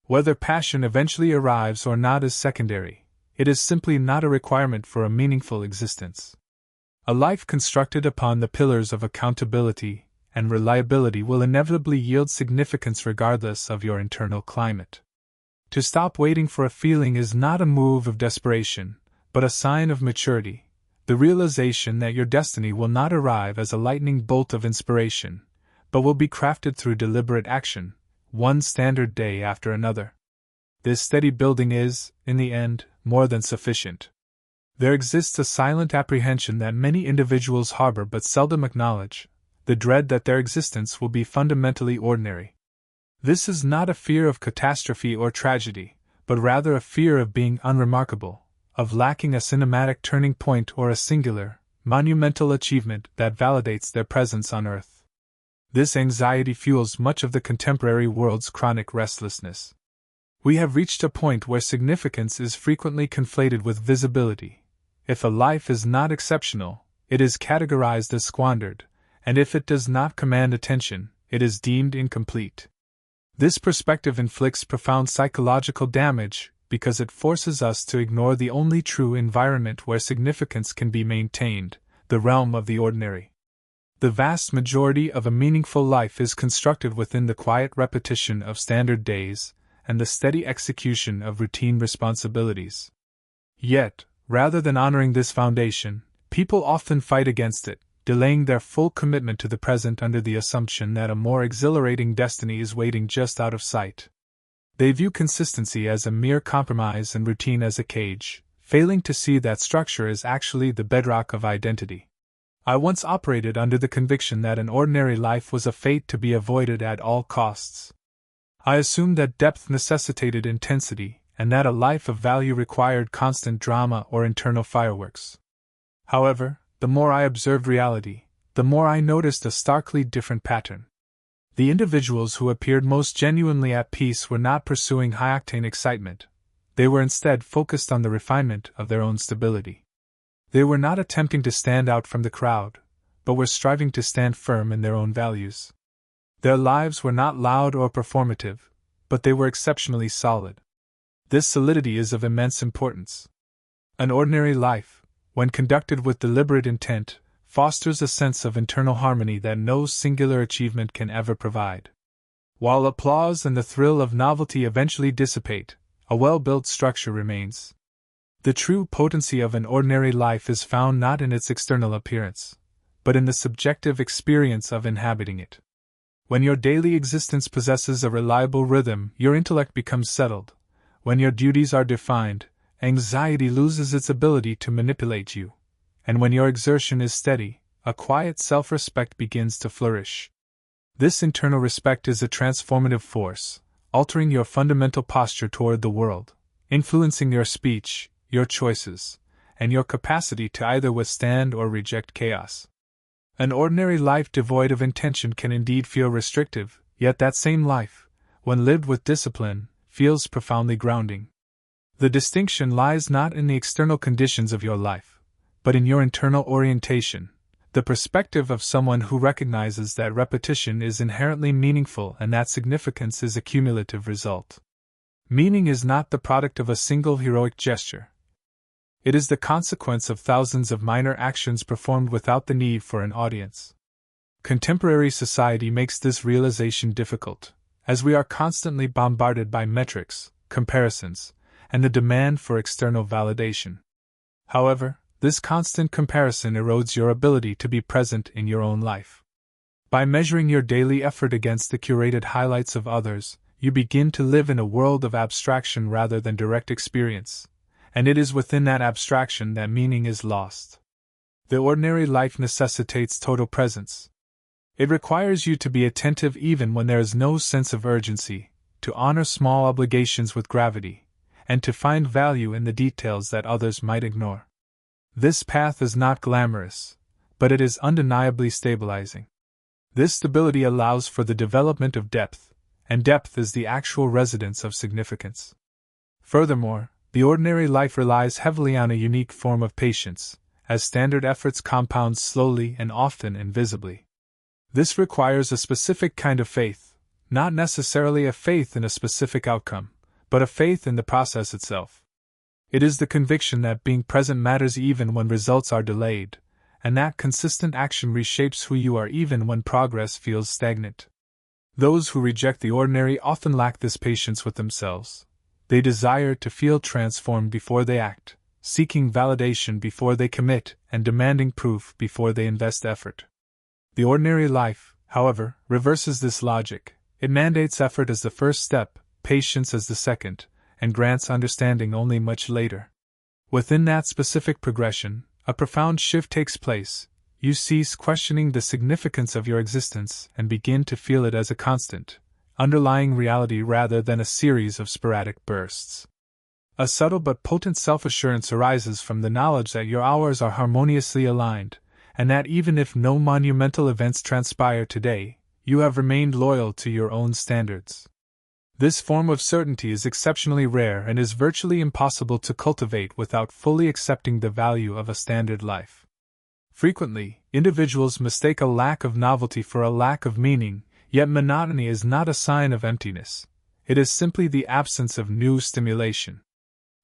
Whether passion eventually arrives or not is secondary, it is simply not a requirement for a meaningful existence. A life constructed upon the pillars of accountability and reliability will inevitably yield significance regardless of your internal climate. To stop waiting for a feeling is not a move of desperation, but a sign of maturity, the realization that your destiny will not arrive as a lightning bolt of inspiration, but will be crafted through deliberate action, one standard day after another. This steady building is, in the end, more than sufficient. There exists a silent apprehension that many individuals harbor but seldom acknowledge, the dread that their existence will be fundamentally ordinary. This is not a fear of catastrophe or tragedy, but rather a fear of being unremarkable, of lacking a cinematic turning point or a singular, monumental achievement that validates their presence on Earth. This anxiety fuels much of the contemporary world's chronic restlessness. We have reached a point where significance is frequently conflated with visibility. If a life is not exceptional, it is categorized as squandered, and if it does not command attention, it is deemed incomplete. This perspective inflicts profound psychological damage because it forces us to ignore the only true environment where significance can be maintained, the realm of the ordinary. The vast majority of a meaningful life is constructed within the quiet repetition of standard days and the steady execution of routine responsibilities. Yet, rather than honoring this foundation, people often fight against it, delaying their full commitment to the present under the assumption that a more exhilarating destiny is waiting just out of sight. They view consistency as a mere compromise and routine as a cage, failing to see that structure is actually the bedrock of identity. I once operated under the conviction that an ordinary life was a fate to be avoided at all costs. I assumed that depth necessitated intensity, and that a life of value required constant drama or internal fireworks. However, the more I observed reality, the more I noticed a starkly different pattern. The individuals who appeared most genuinely at peace were not pursuing high-octane excitement. They were instead focused on the refinement of their own stability. They were not attempting to stand out from the crowd, but were striving to stand firm in their own values. Their lives were not loud or performative, but they were exceptionally solid. This solidity is of immense importance. An ordinary life, when conducted with deliberate intent, fosters a sense of internal harmony that no singular achievement can ever provide. While applause and the thrill of novelty eventually dissipate, a well-built structure remains. The true potency of an ordinary life is found not in its external appearance, but in the subjective experience of inhabiting it. When your daily existence possesses a reliable rhythm, your intellect becomes settled. When your duties are defined, anxiety loses its ability to manipulate you. And when your exertion is steady, a quiet self-respect begins to flourish. This internal respect is a transformative force, altering your fundamental posture toward the world, influencing your speech, your choices, and your capacity to either withstand or reject chaos. An ordinary life devoid of intention can indeed feel restrictive, yet that same life, when lived with discipline, feels profoundly grounding. The distinction lies not in the external conditions of your life, but in your internal orientation, the perspective of someone who recognizes that repetition is inherently meaningful and that significance is a cumulative result. Meaning is not the product of a single heroic gesture. It is the consequence of thousands of minor actions performed without the need for an audience. Contemporary society makes this realization difficult, as we are constantly bombarded by metrics, comparisons, and the demand for external validation. However, this constant comparison erodes your ability to be present in your own life. By measuring your daily effort against the curated highlights of others, you begin to live in a world of abstraction rather than direct experience. And it is within that abstraction that meaning is lost. The ordinary life necessitates total presence. It requires you to be attentive even when there is no sense of urgency, to honor small obligations with gravity, and to find value in the details that others might ignore. This path is not glamorous, but it is undeniably stabilizing. This stability allows for the development of depth, and depth is the actual residence of significance. Furthermore, the ordinary life relies heavily on a unique form of patience, as standard efforts compound slowly and often invisibly. This requires a specific kind of faith, not necessarily a faith in a specific outcome, but a faith in the process itself. It is the conviction that being present matters even when results are delayed, and that consistent action reshapes who you are even when progress feels stagnant. Those who reject the ordinary often lack this patience with themselves. They desire to feel transformed before they act, seeking validation before they commit, and demanding proof before they invest effort. The ordinary life, however, reverses this logic. It mandates effort as the first step, patience as the second, and grants understanding only much later. Within that specific progression, a profound shift takes place. You cease questioning the significance of your existence and begin to feel it as a constant, underlying reality rather than a series of sporadic bursts. A subtle but potent self-assurance arises from the knowledge that your hours are harmoniously aligned, and that even if no monumental events transpire today, you have remained loyal to your own standards. This form of certainty is exceptionally rare and is virtually impossible to cultivate without fully accepting the value of a standard life. Frequently, individuals mistake a lack of novelty for a lack of meaning, yet monotony is not a sign of emptiness. It is simply the absence of new stimulation.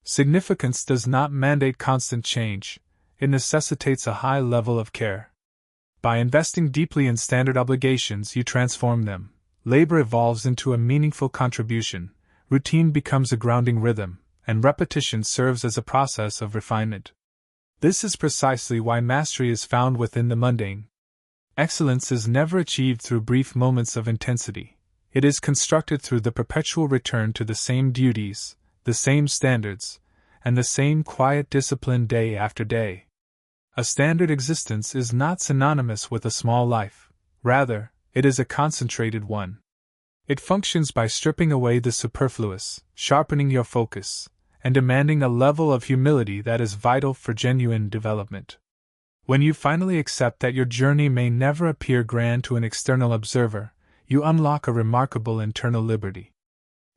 Significance does not mandate constant change, it necessitates a high level of care. By investing deeply in standard obligations, you transform them. Labor evolves into a meaningful contribution, routine becomes a grounding rhythm, and repetition serves as a process of refinement. This is precisely why mastery is found within the mundane. Excellence is never achieved through brief moments of intensity. It is constructed through the perpetual return to the same duties, the same standards, and the same quiet discipline day after day. A standard existence is not synonymous with a small life. Rather, it is a concentrated one. It functions by stripping away the superfluous, sharpening your focus, and demanding a level of humility that is vital for genuine development. When you finally accept that your journey may never appear grand to an external observer, you unlock a remarkable internal liberty.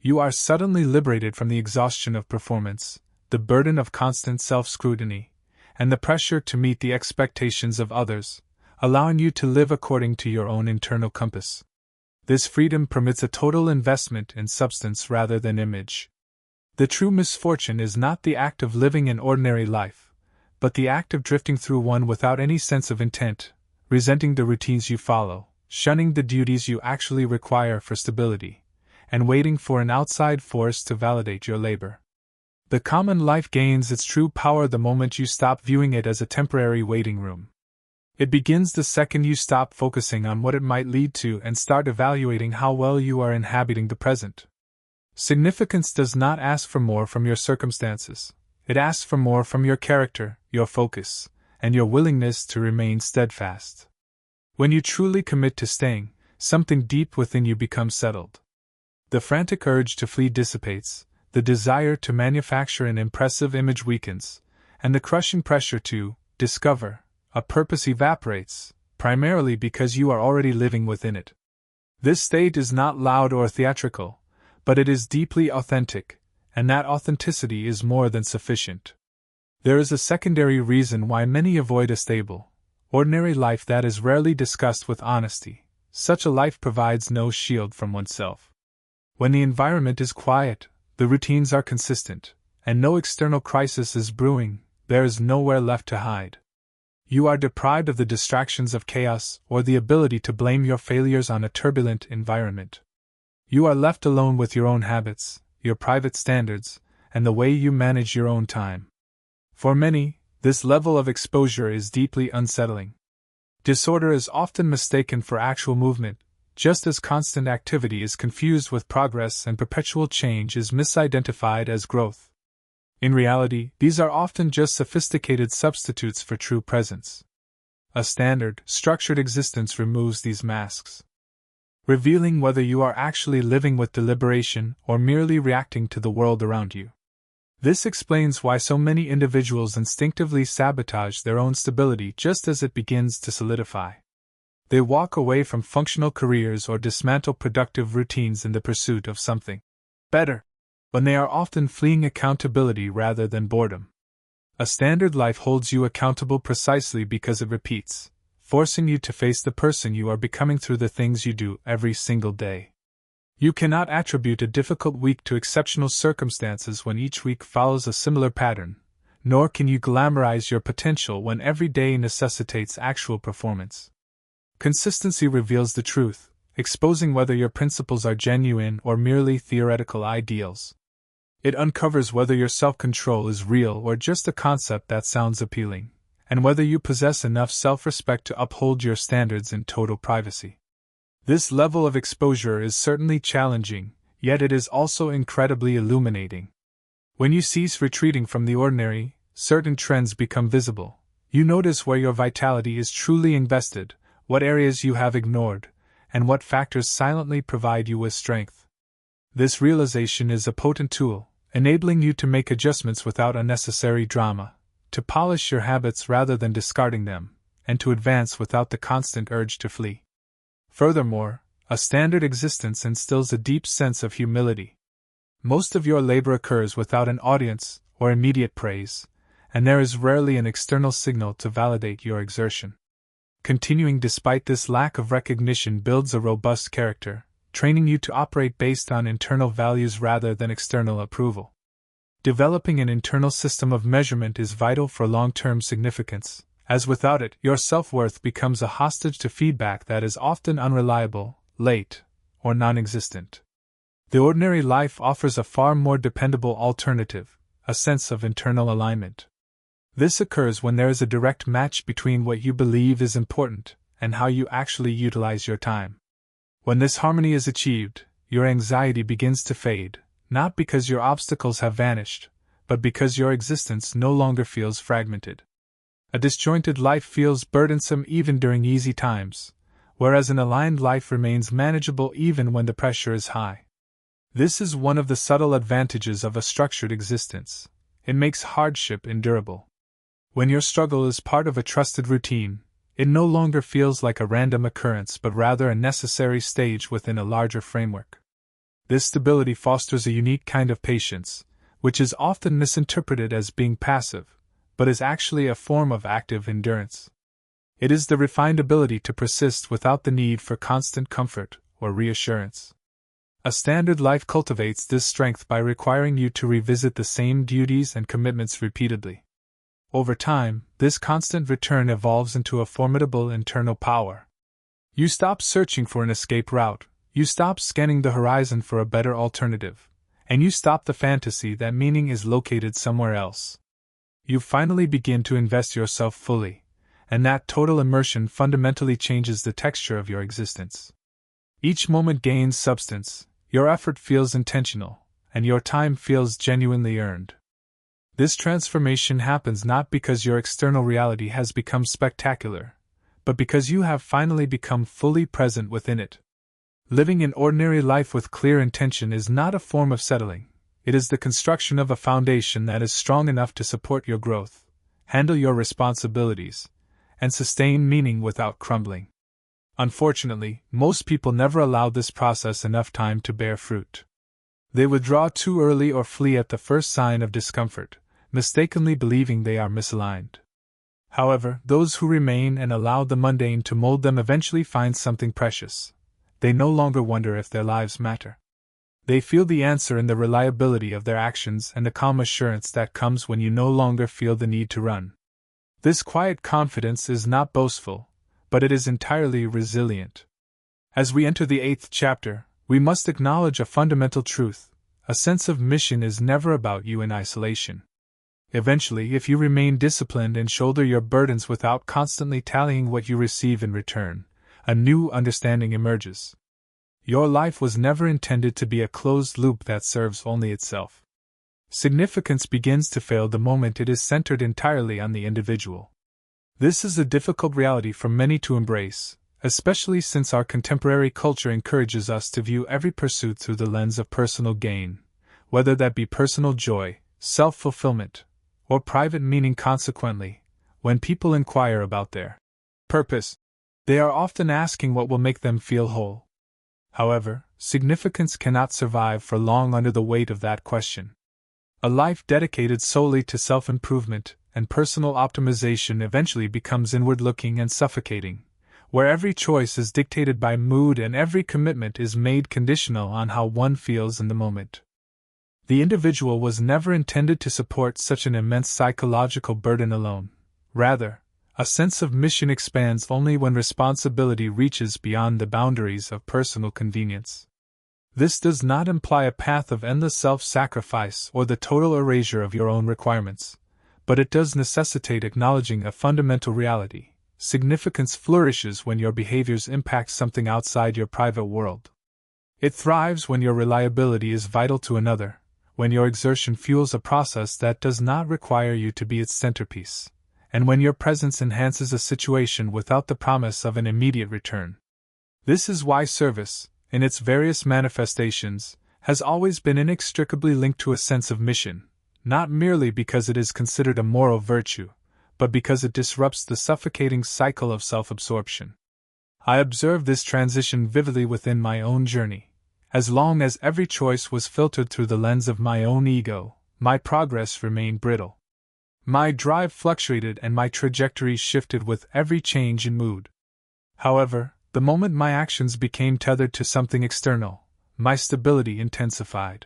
You are suddenly liberated from the exhaustion of performance, the burden of constant self-scrutiny, and the pressure to meet the expectations of others, allowing you to live according to your own internal compass. This freedom permits a total investment in substance rather than image. The true misfortune is not the act of living an ordinary life, but the act of drifting through one without any sense of intent, resenting the routines you follow, shunning the duties you actually require for stability, and waiting for an outside force to validate your labor. The common life gains its true power the moment you stop viewing it as a temporary waiting room. It begins the second you stop focusing on what it might lead to and start evaluating how well you are inhabiting the present. Significance does not ask for more from your circumstances. It asks for more from your character, your focus, and your willingness to remain steadfast. When you truly commit to staying, something deep within you becomes settled. The frantic urge to flee dissipates, the desire to manufacture an impressive image weakens, and the crushing pressure to discover a purpose evaporates, primarily because you are already living within it. This state is not loud or theatrical, but it is deeply authentic, and that authenticity is more than sufficient. There is a secondary reason why many avoid a stable, ordinary life that is rarely discussed with honesty. Such a life provides no shield from oneself. When the environment is quiet, the routines are consistent, and no external crisis is brewing, there is nowhere left to hide. You are deprived of the distractions of chaos or the ability to blame your failures on a turbulent environment. You are left alone with your own habits, your private standards, and the way you manage your own time. For many, this level of exposure is deeply unsettling. Disorder is often mistaken for actual movement, just as constant activity is confused with progress and perpetual change is misidentified as growth. In reality, these are often just sophisticated substitutes for true presence. A standard, structured existence removes these masks, revealing whether you are actually living with deliberation or merely reacting to the world around you. This explains why so many individuals instinctively sabotage their own stability just as it begins to solidify. They walk away from functional careers or dismantle productive routines in the pursuit of something better, when they are often fleeing accountability rather than boredom. A standard life holds you accountable precisely because it repeats, forcing you to face the person you are becoming through the things you do every single day. You cannot attribute a difficult week to exceptional circumstances when each week follows a similar pattern, nor can you glamorize your potential when every day necessitates actual performance. Consistency reveals the truth, exposing whether your principles are genuine or merely theoretical ideals. It uncovers whether your self-control is real or just a concept that sounds appealing, and whether you possess enough self-respect to uphold your standards in total privacy. This level of exposure is certainly challenging, yet it is also incredibly illuminating. When you cease retreating from the ordinary, certain trends become visible. You notice where your vitality is truly invested, what areas you have ignored, and what factors silently provide you with strength. This realization is a potent tool, enabling you to make adjustments without unnecessary drama, to polish your habits rather than discarding them, and to advance without the constant urge to flee. Furthermore, a standard existence instills a deep sense of humility. Most of your labor occurs without an audience or immediate praise, and there is rarely an external signal to validate your exertion. Continuing despite this lack of recognition builds a robust character, training you to operate based on internal values rather than external approval. Developing an internal system of measurement is vital for long-term significance, as without it, your self-worth becomes a hostage to feedback that is often unreliable, late, or non-existent. The ordinary life offers a far more dependable alternative, a sense of internal alignment. This occurs when there is a direct match between what you believe is important and how you actually utilize your time. When this harmony is achieved, your anxiety begins to fade, not because your obstacles have vanished, but because your existence no longer feels fragmented. A disjointed life feels burdensome even during easy times, whereas an aligned life remains manageable even when the pressure is high. This is one of the subtle advantages of a structured existence. It makes hardship endurable. When your struggle is part of a trusted routine, it no longer feels like a random occurrence but rather a necessary stage within a larger framework. This stability fosters a unique kind of patience, which is often misinterpreted as being passive, but is actually a form of active endurance. It is the refined ability to persist without the need for constant comfort or reassurance. A standard life cultivates this strength by requiring you to revisit the same duties and commitments repeatedly. Over time, this constant return evolves into a formidable internal power. You stop searching for an escape route, you stop scanning the horizon for a better alternative, and you stop the fantasy that meaning is located somewhere else. You finally begin to invest yourself fully, and that total immersion fundamentally changes the texture of your existence. Each moment gains substance, your effort feels intentional, and your time feels genuinely earned. This transformation happens not because your external reality has become spectacular, but because you have finally become fully present within it. Living an ordinary life with clear intention is not a form of settling, it is the construction of a foundation that is strong enough to support your growth, handle your responsibilities, and sustain meaning without crumbling. Unfortunately, most people never allow this process enough time to bear fruit. They withdraw too early or flee at the first sign of discomfort, mistakenly believing they are misaligned. However, those who remain and allow the mundane to mold them eventually find something precious. They no longer wonder if their lives matter. They feel the answer in the reliability of their actions and the calm assurance that comes when you no longer feel the need to run. This quiet confidence is not boastful, but it is entirely resilient. As we enter the 8th chapter, we must acknowledge a fundamental truth: a sense of mission is never about you in isolation. Eventually, if you remain disciplined and shoulder your burdens without constantly tallying what you receive in return, a new understanding emerges. Your life was never intended to be a closed loop that serves only itself. Significance begins to fail the moment it is centered entirely on the individual. This is a difficult reality for many to embrace, especially since our contemporary culture encourages us to view every pursuit through the lens of personal gain, whether that be personal joy, self-fulfillment, or private meaning. Consequently, when people inquire about their purpose, they are often asking what will make them feel whole. However, significance cannot survive for long under the weight of that question. A life dedicated solely to self-improvement and personal optimization eventually becomes inward-looking and suffocating, where every choice is dictated by mood and every commitment is made conditional on how one feels in the moment. The individual was never intended to support such an immense psychological burden alone. Rather, a sense of mission expands only when responsibility reaches beyond the boundaries of personal convenience. This does not imply a path of endless self-sacrifice or the total erasure of your own requirements, but it does necessitate acknowledging a fundamental reality: significance flourishes when your behaviors impact something outside your private world. It thrives when your reliability is vital to another, when your exertion fuels a process that does not require you to be its centerpiece, and when your presence enhances a situation without the promise of an immediate return. This is why service, in its various manifestations, has always been inextricably linked to a sense of mission, not merely because it is considered a moral virtue, but because it disrupts the suffocating cycle of self-absorption. I observed this transition vividly within my own journey. As long as every choice was filtered through the lens of my own ego, my progress remained brittle. My drive fluctuated and my trajectory shifted with every change in mood. However, the moment my actions became tethered to something external, my stability intensified.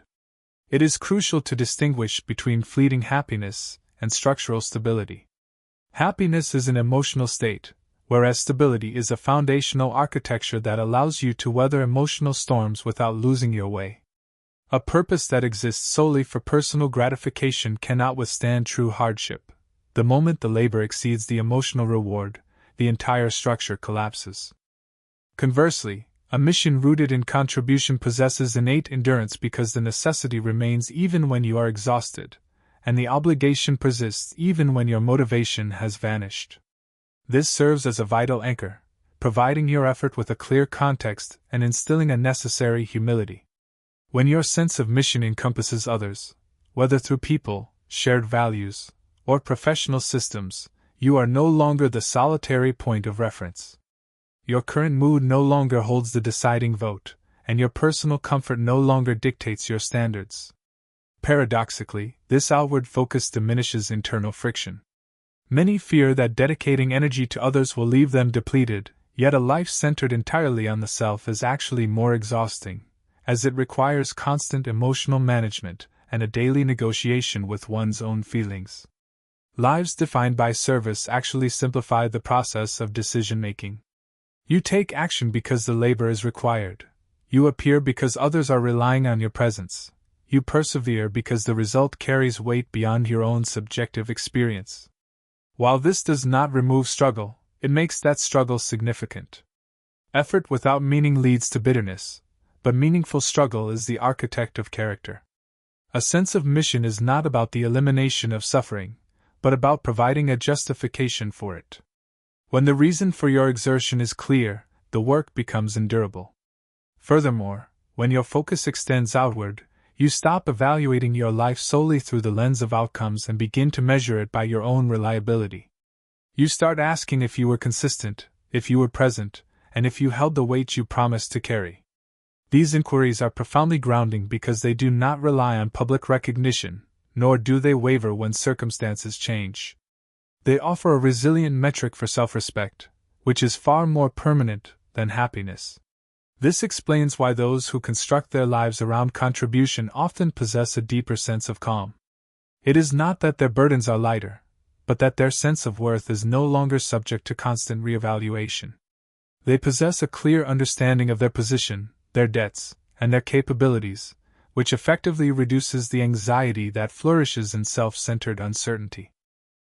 It is crucial to distinguish between fleeting happiness and structural stability. Happiness is an emotional state, whereas stability is a foundational architecture that allows you to weather emotional storms without losing your way. A purpose that exists solely for personal gratification cannot withstand true hardship. The moment the labor exceeds the emotional reward, the entire structure collapses. Conversely, a mission rooted in contribution possesses innate endurance because the necessity remains even when you are exhausted, and the obligation persists even when your motivation has vanished. This serves as a vital anchor, providing your effort with a clear context and instilling a necessary humility. When your sense of mission encompasses others, whether through people, shared values, or professional systems, you are no longer the solitary point of reference. Your current mood no longer holds the deciding vote, and your personal comfort no longer dictates your standards. Paradoxically, this outward focus diminishes internal friction. Many fear that dedicating energy to others will leave them depleted, yet a life centered entirely on the self is actually more exhausting, as it requires constant emotional management and a daily negotiation with one's own feelings. Lives defined by service actually simplify the process of decision-making. You take action because the labor is required. You appear because others are relying on your presence. You persevere because the result carries weight beyond your own subjective experience. While this does not remove struggle, it makes that struggle significant. Effort without meaning leads to bitterness, but meaningful struggle is the architect of character. A sense of mission is not about the elimination of suffering, but about providing a justification for it. When the reason for your exertion is clear, the work becomes endurable. Furthermore, when your focus extends outward, you stop evaluating your life solely through the lens of outcomes and begin to measure it by your own reliability. You start asking if you were consistent, if you were present, and if you held the weight you promised to carry. These inquiries are profoundly grounding because they do not rely on public recognition, nor do they waver when circumstances change. They offer a resilient metric for self-respect, which is far more permanent than happiness. This explains why those who construct their lives around contribution often possess a deeper sense of calm. It is not that their burdens are lighter, but that their sense of worth is no longer subject to constant reevaluation. They possess a clear understanding of their position, their debts, and their capabilities, which effectively reduces the anxiety that flourishes in self-centered uncertainty.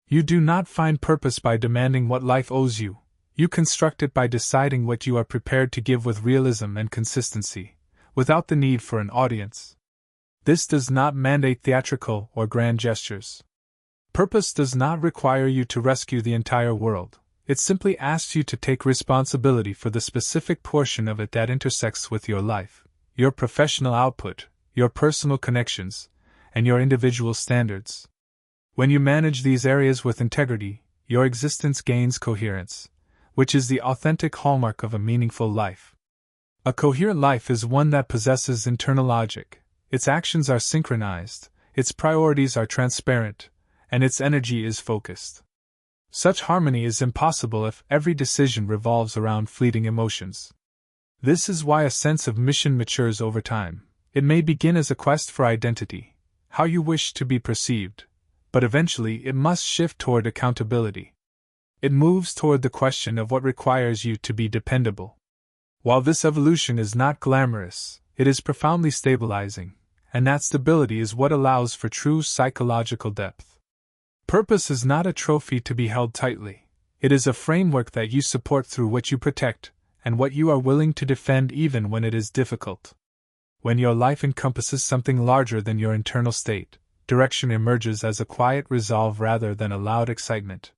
You do not find purpose by demanding what life owes you. You construct it by deciding what you are prepared to give with realism and consistency, without the need for an audience. This does not mandate theatrical or grand gestures. Purpose does not require you to rescue the entire world. It simply asks you to take responsibility for the specific portion of it that intersects with your life, your professional output, your personal connections, and your individual standards. When you manage these areas with integrity, your existence gains coherence, which is the authentic hallmark of a meaningful life. A coherent life is one that possesses internal logic, its actions are synchronized, its priorities are transparent, and its energy is focused. Such harmony is impossible if every decision revolves around fleeting emotions. This is why a sense of mission matures over time. It may begin as a quest for identity, how you wish to be perceived, but eventually it must shift toward accountability. It moves toward the question of what requires you to be dependable. While this evolution is not glamorous, it is profoundly stabilizing, and that stability is what allows for true psychological depth. Purpose is not a trophy to be held tightly. It is a framework that you support through what you protect, and what you are willing to defend even when it is difficult. When your life encompasses something larger than your internal state, direction emerges as a quiet resolve rather than a loud excitement.